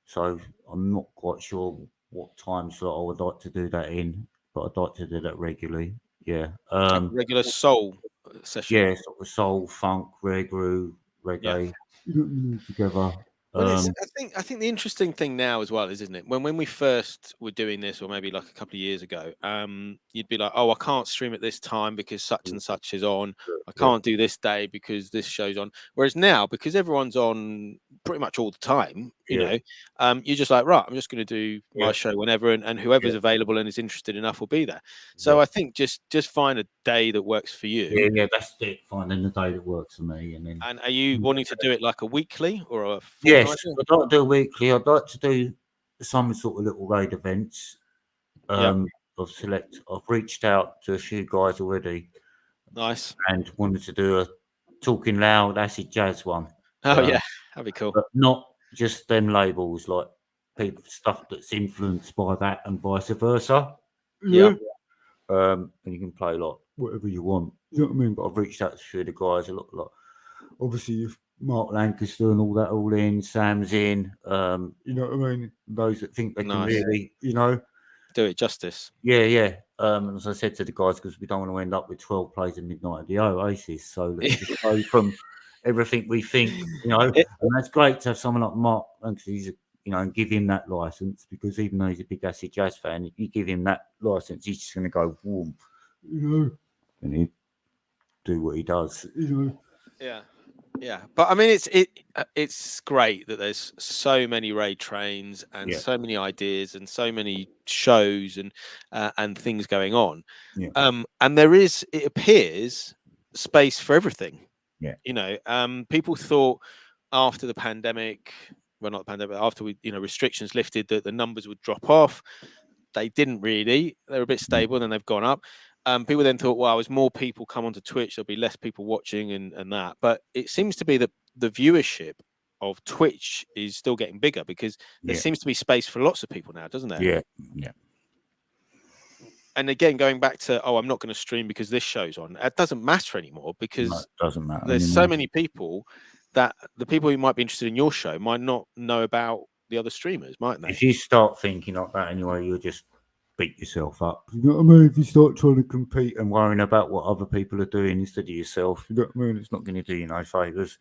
So I'm not quite sure what time slot I would like to do that in, but I'd like to do that regularly. Yeah. A regular soul session. Yeah, sort of soul, funk, reggae, together. Well, I think the interesting thing now as well isn't it? When we first were doing this, or maybe like a couple of years ago, you'd be like, "Oh, I can't stream at this time because such and such is on. I can't do this day because this show's on." Whereas now, because everyone's on pretty much all the time, you're just like, "Right, I'm just going to do my show whenever, and whoever's available and is interested enough will be there." So I think just find a day that works for you. Yeah, that's it. Finding the day that works for me, and then. And are you wanting to do it like a weekly or a Yes, fortnightly? I'd like to do weekly. I'd like to do some sort of little raid events. I've reached out to a few guys already. Nice. And wanted to do a talking loud acid jazz one. Oh yeah, that'd be cool. But not just them labels, like people stuff that's influenced by that and vice versa. Yeah. And you can play like whatever you want. You know what I mean? But I've reached out to a few of the guys. A lot, obviously, if Mark Lancaster and all that all in, Sam's in. You know what I mean? Those that think they can really, do it justice. Yeah. And as I said to the guys, because we don't want to end up with 12 plays at midnight at the Oasis, so let's just go from everything we think, and that's great to have someone like Mark, and he's, and give him that license, because even though he's a big acid jazz fan, if you give him that license, he's just going to go warm, and he do what he does, Yeah, but I mean, it's great that there's so many raid trains and so many ideas and so many shows and things going on, and there is, it appears, space for everything. People thought after the pandemic, well, not the pandemic, after we, restrictions lifted, that the numbers would drop off. They didn't really. They were a bit stable, and then they've gone up. People then thought, well, as more people come onto Twitch, there'll be less people watching and that. But it seems to be that the viewership of Twitch is still getting bigger, because there seems to be space for lots of people now, doesn't there? Yeah. And again, going back to, I'm not going to stream because this show's on. It doesn't matter anymore, because No, it doesn't matter. There's so many people that the people who might be interested in your show might not know about the other streamers, mightn't they? If you start thinking like that anyway, you'll just beat yourself up. You know what I mean? If you start trying to compete and worrying about what other people are doing instead of yourself, you know what I mean? It's not going to do you no favours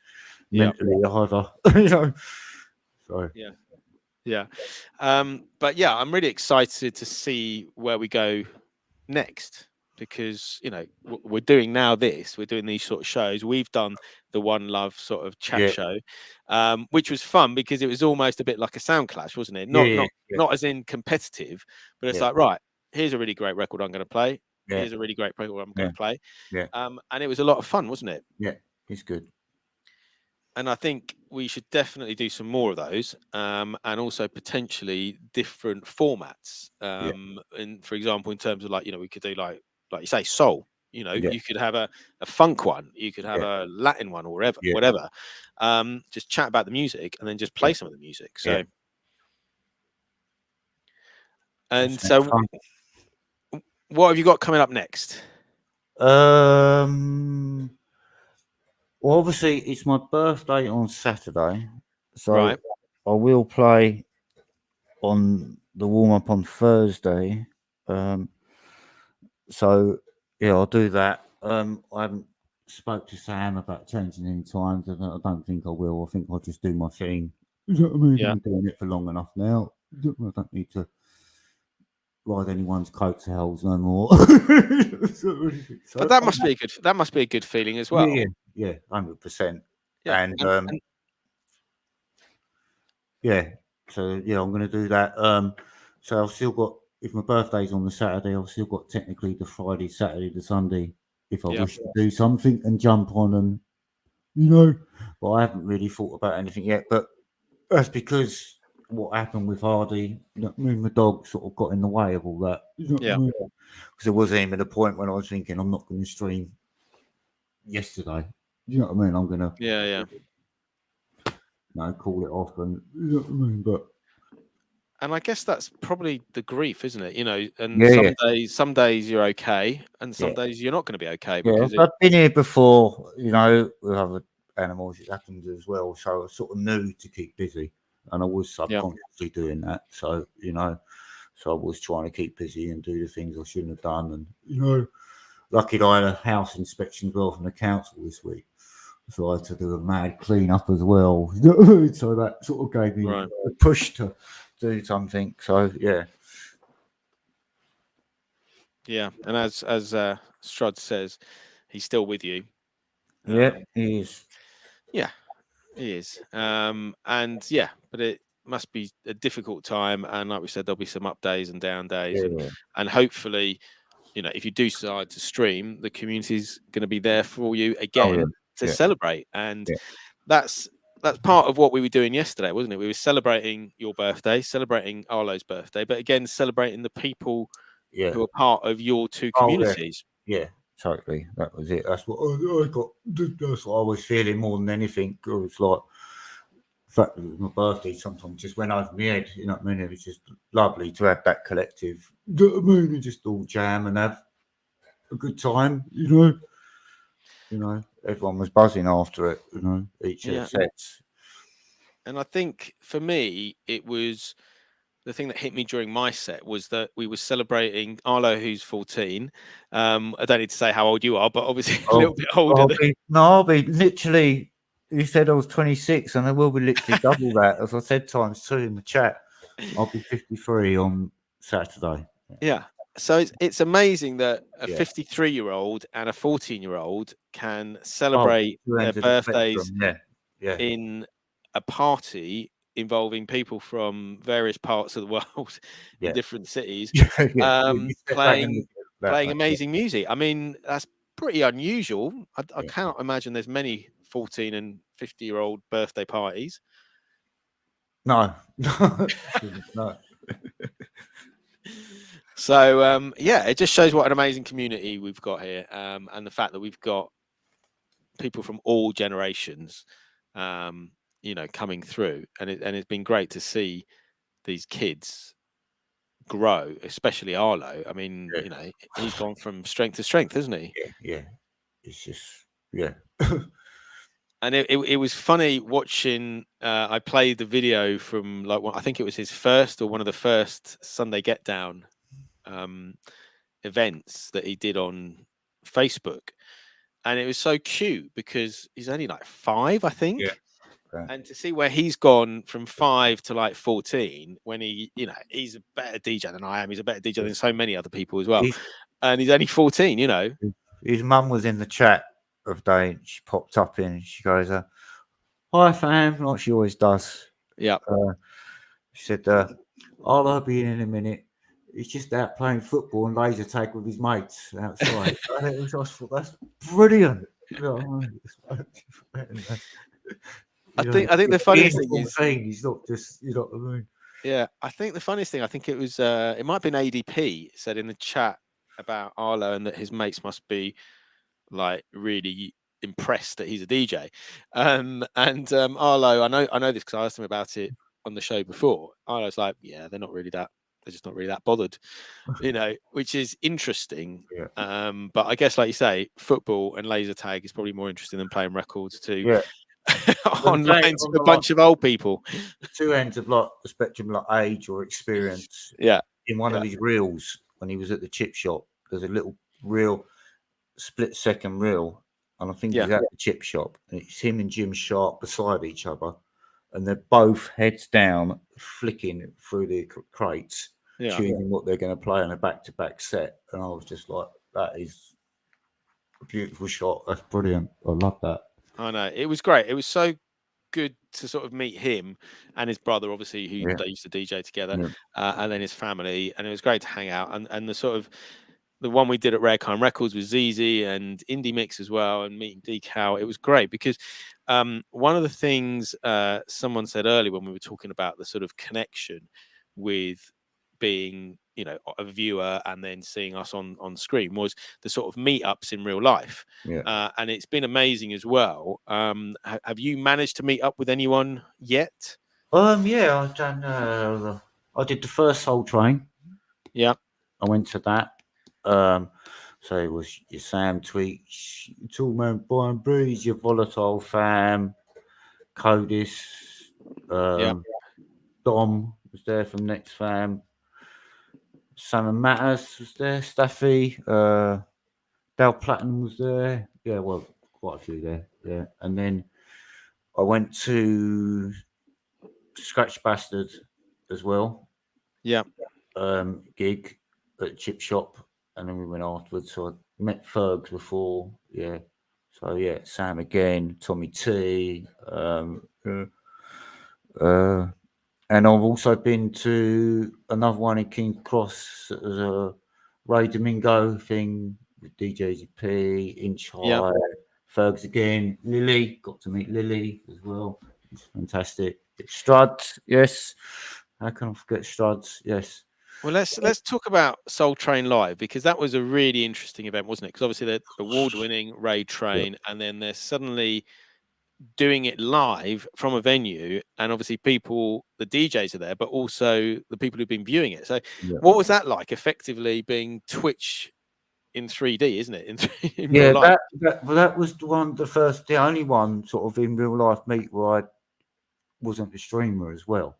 mentally either. So but yeah, I'm really excited to see where we go next, because we're doing now this, we're doing these sort of shows. We've done the One Love sort of chat show, which was fun, because it was almost a bit like a sound clash, wasn't it? Not as in competitive, but it's like, right, here's a really great record I'm going to play, here's a really great record I'm going to play, and it was a lot of fun, wasn't it? It's good. And I think we should definitely do some more of those, and also potentially different formats. And for example, in terms of we could do like you say, soul. You could have a funk one, you could have a Latin one, or whatever. Just chat about the music and then just play some of the music. So, what have you got coming up next? Well, obviously, it's my birthday on Saturday, so right. I will play on the warm-up on Thursday. So, I'll do that. I haven't spoke to Sam about changing any times. I don't think I will. I think I'll just do my thing. You know what I mean? I've been doing it for long enough now. I don't need to ride anyone's coattails no more. But that must be a good. That must be a good feeling as well. Yeah, 100%. Yeah, and so I'm going to do that. So I've still got, if my birthday's on the Saturday, I've still got technically the Friday, Saturday, the Sunday, if I wish to do something and jump on and but I haven't really thought about anything yet. But that's because what happened with Hardy, my dog sort of got in the way of all that. Because there was even a point when I was thinking, I'm not going to stream yesterday. You know what I mean? I'm going to call it off, and you know what I mean. And I guess that's probably the grief, isn't it? And some days you're okay, and some days you're not going to be okay. Because I've been here before, with other animals. It happens as well. So I sort of knew to keep busy, and I was subconsciously doing that. So so I was trying to keep busy and do the things I shouldn't have done. And lucky I had a house inspection as well from the council this week. So I had to do a mad clean up as well. So that sort of gave me a push to do something. So and as Strud says, he's still with you. He is. He is. But it must be a difficult time, and like we said, there'll be some up days and down days, and hopefully, if you do decide to stream, the community's going to be there for you again to celebrate. And that's part of what we were doing yesterday, wasn't it? We were celebrating your birthday, celebrating Arlo's birthday, but again, celebrating the people who are part of your two communities. Totally. That was it. That's what I got. That's what I was feeling more than anything. It was like, the fact that it was my birthday sometimes just went over my head. You know what I mean? It was just lovely to have that collective. You know what I mean? And just all jam and have a good time. Everyone was buzzing after it. Each of the sets. And I think for me, it was. The thing that hit me during my set was that we were celebrating Arlo, who's 14. I don't need to say how old you are, but obviously a little bit older. I'll be literally You said I was 26, and I will be literally double that. As I said, times 2 in the chat. I'll be 53 on Saturday. Yeah. So it's amazing that a Yeah. 53-year-old and a 14-year-old can Oh, celebrate 2 their ends of the birthdays spectrum. Yeah. Yeah. in a party involving people from various parts of the world in Yeah. different cities, Yeah. You step back and look playing at that, playing mate. Yeah. amazing music. I mean, that's pretty unusual. I Yeah. cannot imagine there's many 14 and 50-year-old birthday parties. No. No. So yeah, it just shows what an amazing community we've got here, and the fact that we've got people from all generations, coming through, and it's been great to see these kids grow, especially Arlo. I mean, Yeah. he's gone from strength to strength, hasn't he? Yeah. Yeah. It's just, yeah. And it was funny watching. I played the video from I think it was his first or one of the first Sunday Get Down events that he did on Facebook, and it was so cute because he's only like 5, I Yeah. think. Right. And to see where he's gone from 5 to like 14, when he's a better DJ than I am. He's a better DJ than so many other people as well. His, And he's only 14, his mum was in the chat of the day. She popped up in. She goes, "Hi, fam," like she always does. Yeah. She said, "I'll be in a minute. He's just out playing football and laser tag with his mates outside." And it was just, that's brilliant. You know, I think the funniest thing is, 14, he's not just, you know what I mean? yeah, I think the funniest thing, I think it might have been ADP said in the chat about Arlo and that his mates must be like really impressed that he's a DJ. And Arlo, I know this because I asked him about it on the show before. Arlo's like, yeah, they're just not really that bothered, which is interesting. Yeah. But I guess, like you say, football and laser tag is probably more interesting than playing records to Yeah. online to a bunch of old people. The 2 ends of like the spectrum, like age or experience. Yeah. In one of Yeah. his reels when he was at the chip shop, there's a little reel, split-second reel, and I think Yeah. he's at the chip shop, and it's him and Jim Sharp beside each other, and they're both heads down, flicking through the crates, Yeah. choosing what they're going to play on a back-to-back set. And I was just like, that is a beautiful shot. That's brilliant. I love that. I know. It was great. It was so good to sort of meet him and his brother, obviously, who Yeah. they used to DJ together, Yeah. and then his family. And it was great to hang out. And the sort of the one we did at Rare Kind Records with ZZ and Indie Mix as well, and meeting Decal. It was great because one of the things someone said earlier when we were talking about the sort of connection with being, a viewer and then seeing us on screen was the sort of meetups in real life. Yeah. And it's been amazing as well. Have you managed to meet up with anyone yet? Yeah, I've done. I did the first Soul Train. Yeah. I went to that. So it was your Sam Tweets, your Toolman Brian Breeze, your Volatile Fam, Codis, Dom was there from Next Fam, Sam Matters was there, Staffy, Dal Platinum was there. Yeah, well, quite a few there. Yeah, and then I went to Scratch Bastard as well. Yeah. Gig at Chip Shop, and then we went afterwards. So I met Fergs before, yeah. So yeah, Sam again, Tommy T, and I've also been to another one in King Cross as a Ray Domingo thing with DJZP, Inch High, Yeah. Fergs again, Lily, got to meet Lily as well. It's fantastic. Struds, yes. How can I forget Struds? Yes. Well, let's talk about Soul Train Live, because that was a really interesting event, wasn't it? Because obviously they're award-winning Raid Train, and then they're suddenly doing it live from a venue, and obviously people, the DJs are there, but also the people who've been viewing it. So, what was that like? Effectively being Twitch in 3D, isn't it? In real life. That was the only one sort of in real life meet where I wasn't a streamer as well.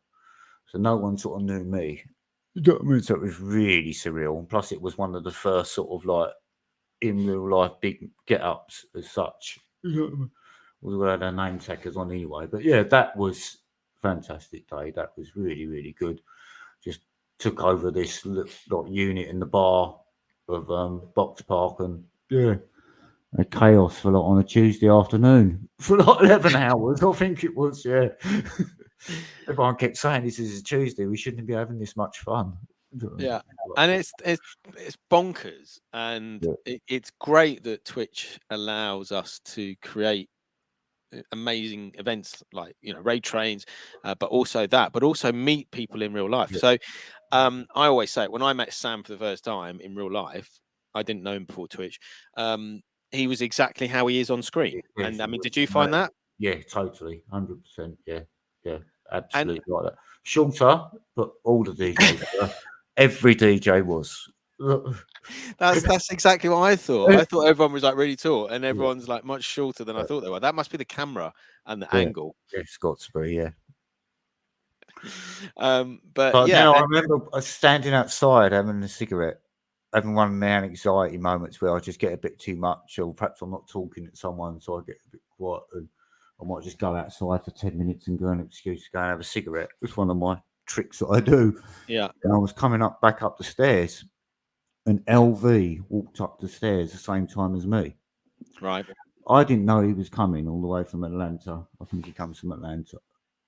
So no one sort of knew me. You know what I mean? So it was really surreal. And plus, it was one of the first sort of like in real life big get ups as such. You know what I mean? We all had our name tackers on anyway. But yeah, that was fantastic day. That was really, really good. Just took over this little unit in the bar of Box Park, and yeah, a chaos for on a Tuesday afternoon for 11 hours. I think it was. Yeah, everyone kept saying this is a Tuesday. We shouldn't be having this much fun. Yeah, and it's bonkers, and Yeah. it's great that Twitch allows us to create amazing events like raid trains, but also meet people in real life. Yeah. So I always say when I met Sam for the first time in real life, I didn't know him before Twitch. He was exactly how he is on screen, Yes, and I it mean, was. did you find that? Yeah, totally, 100%. Yeah, yeah, And absolutely like that. Shorter, but all the DJs were. Every DJ was. that's exactly what I thought. I thought everyone was like really tall, and Yeah, everyone's like much shorter than I thought they were. That must be the camera and the yeah, angle. it's got to be. Yeah. But But then yeah, I remember standing outside having a cigarette, having one of my anxiety moments where I just get a bit too much, or perhaps I'm not talking to someone, so I get a bit quiet, and I might just go outside for 10 minutes and go an excuse to go and have a cigarette. It's one of my tricks that I do. yeah, And I was coming back up the stairs, and LV walked up the stairs the same time as me. right. I didn't know he was coming all the way from Atlanta. I think he comes from Atlanta.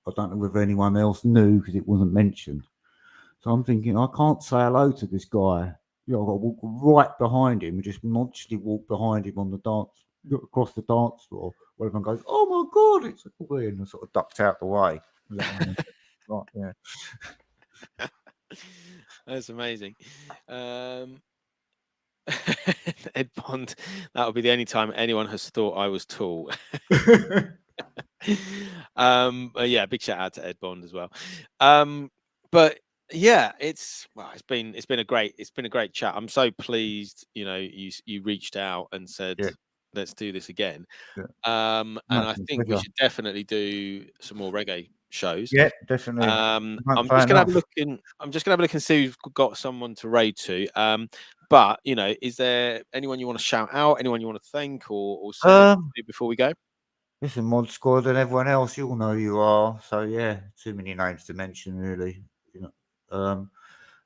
I don't know whether anyone else knew because it wasn't mentioned. So I'm thinking, I can't say hello to this guy. I've got to walk right behind him and just nonchalantly walk behind him on the across the dance floor. Where everyone goes, "Oh my God, it's LV," and I sort of ducked out the way. Right, yeah. That's amazing. Ed Bond, that would be the only time anyone has thought I was tall. Yeah, big shout out to Ed Bond as well. But yeah, it's been a great chat. I'm so pleased, you reached out and said Yeah, let's do this again. yeah. And No, I it's think we pleasure. should definitely do some more reggae shows. Yeah, definitely. I'm Fair just gonna have a enough. look in. I'm just gonna have a look and see if we've got someone to raid to. But is there anyone you want to shout out? Anyone you want to thank or say anything Um, to before we go? Listen, Mod Squad and everyone else, you all know who you are. So yeah, too many names to mention, really. You know,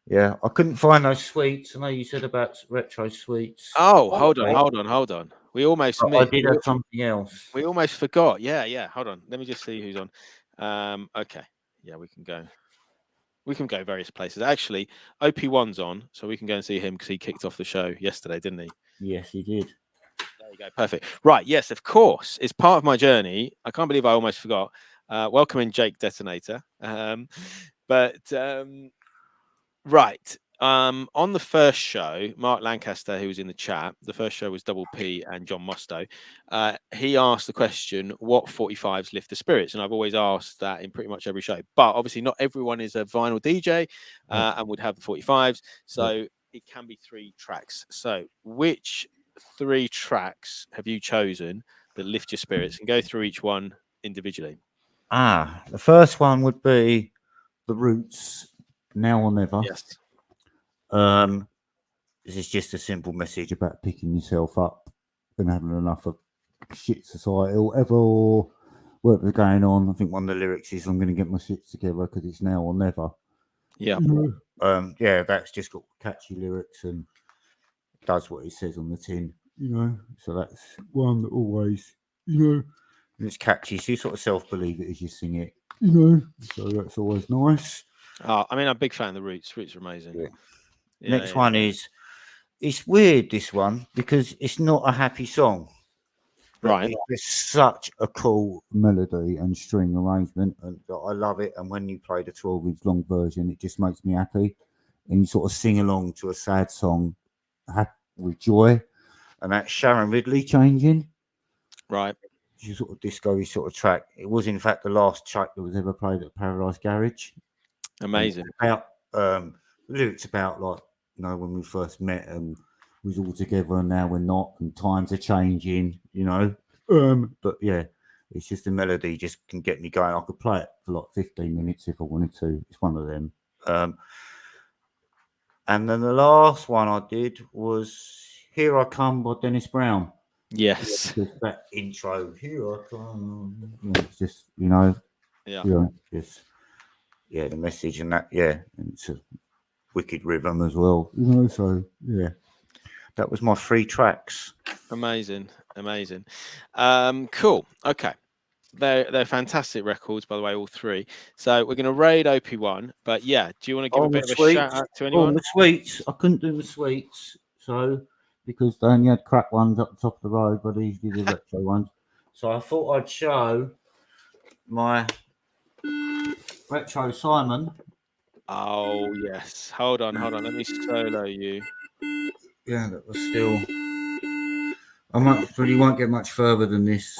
yeah, I couldn't find those sweets. I know you said about retro sweets. Oh, Oh, hold on, okay. hold on, hold on. We almost But I missed. did have something else. We almost forgot. Yeah, yeah. Hold on. Let me just see who's on. Okay. Yeah, we can go. We can go various places. Actually, OP1's on, so we can go and see him because he kicked off the show yesterday, didn't he? Yes, he did. There you go. Perfect. Right. Yes, of course. It's part of my journey. I can't believe I almost forgot. Welcoming Jake Detonator. Right. On the first show, Mark Lancaster, who was in the chat, the first show was Double P and John Mostow. He asked the question, what 45s lift the spirits? And I've always asked that in pretty much every show. But obviously, not everyone is a vinyl DJ and would have the 45s. So it can be 3 tracks. So which 3 tracks have you chosen that lift your spirits? And go through each one individually. The first one would be The Roots, Now or Never. Yes. This is just a simple message about picking yourself up and having enough of shit society or whatever, or whatever's going on. I think one of the lyrics is, "I'm going to get my shit together because it's now or never." Yeah. Yeah, that's just got catchy lyrics and does what it says on the tin, So that's one that always, and it's catchy. So you sort of self-believe it as you sing it, So that's always nice. I mean, I'm a big fan of the Roots. Roots are amazing. Yeah. Yeah, Next one is, it's weird, this one, because it's not a happy song. But right. it's such a cool melody and string arrangement, and I love it. And when you play the 12-inch long version, it just makes me happy. And you sort of sing along to a sad song with joy. And that's Sharon Ridley, Changing. Right. It's a sort of disco-y sort of track. It was, in fact, the last track that was ever played at Paradise Garage. Amazing. About the lyrics about, like, when we first met and we was all together and now we're not, and times are changing, But yeah, it's just the melody just can get me going. I could play it for like 15 minutes if I wanted to. It's one of them. And then the last one I did was Here I Come by Dennis Brown. Yes. Just that intro here. It's just, you know, Yeah. just the message and that, and it's a wicked rhythm as well, you know. So that was my 3 tracks. Amazing. Cool. Okay. They're fantastic records, by the way, all 3. So we're going to raid OP1, but yeah, do you want to give a bit of a shout out to anyone? The sweets. I couldn't do the sweets, so because they only had crap ones up the top of the road, but these did the retro ones. So I thought I'd show my retro Simon. Oh yes. Hold on. Let me solo you. Yeah, that was still. I probably won't get much further than this.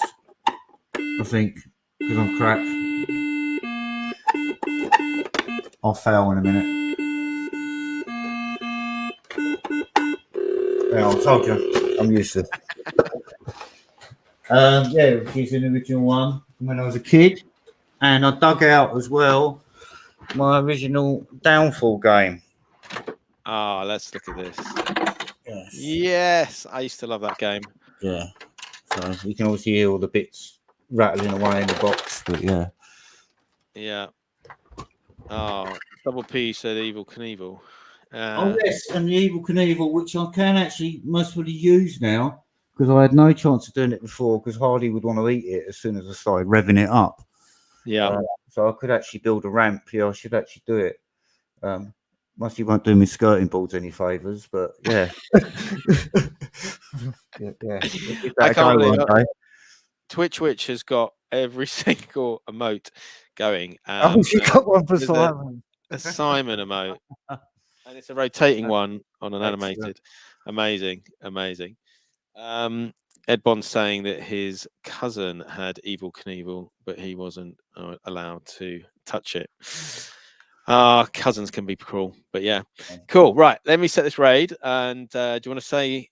I think because I'm crap. I'll fail in a minute. Yeah, I told you, I'm used to. She's an original one from when I was a kid, and I dug out as well my original Downfall game. Ah, let's look at this. Yes. Yes, I used to love that game. Yeah. So you can obviously hear all the bits rattling away in the box, but yeah. Yeah. Oh, Double P said Evil Knievel. Yes, and the Evil Knievel, which I can actually mostly use now, because I had no chance of doing it before, because Hardy would want to eat it as soon as I started revving it up. Yeah. So I could actually build a ramp. Yeah, I should actually do it. Mostly won't do me skirting boards any favours, but yeah. I can't believe it. Twitch Witch has got every single emote going. You got one for Simon. A Simon emote. And it's a rotating one on an animated. Amazing. Ed Bond's saying that his cousin had Evil Knievel, but he wasn't allowed to touch it. Cousins can be cruel, but yeah. Cool. Right. Let me set this raid. And do you want to say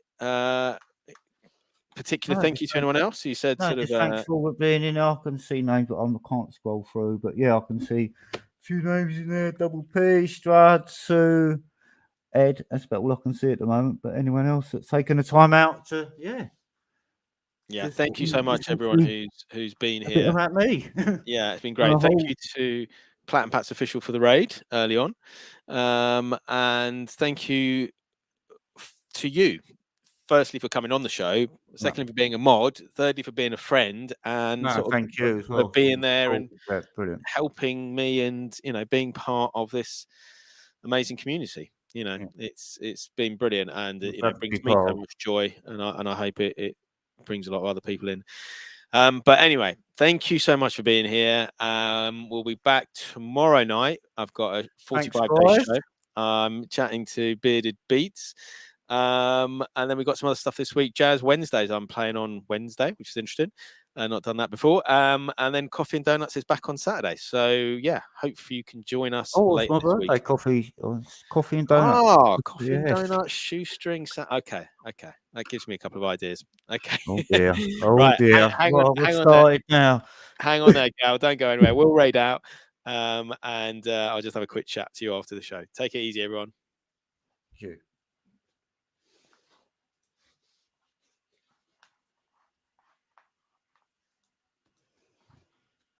particular thank you to anyone else? You said thanks for being in there. I can see names, but I can't scroll through. But yeah, I can see a few names in there. Double P, Strad, Sue, Ed. That's about all I can see at the moment. But anyone else that's taken the time out to Yeah, thank you so much, everyone who's been here. A bit about me. Yeah, it's been great. Thank you to Platinum Pat's official for the raid early on, and thank you to you. Firstly, for coming on the show. Secondly, for being a mod. Thirdly, for being a friend, and thank you as well for being there and brilliant. helping me, and being part of this amazing community. It's been brilliant, and it brings me so much joy, and I hope it brings a lot of other people in. But anyway, thank you so much for being here. We'll be back tomorrow night. I've got a 45-day show. I'm chatting to Bearded Beats. And then we've got some other stuff this week. Jazz Wednesdays, I'm playing on Wednesday, which is interesting. Not done that before. And then Coffee and Donuts is back on Saturday. So yeah, hopefully you can join us later it's my this week. Coffee and Donuts. Coffee and Donuts, Shoestring. Okay. That gives me a couple of ideas. Okay. Oh dear. Right, dear. Hang on started there. Now. Hang on there, Gal. Don't go anywhere. We'll raid out. And I'll just have a quick chat to you after the show. Take it easy, everyone. Thank you.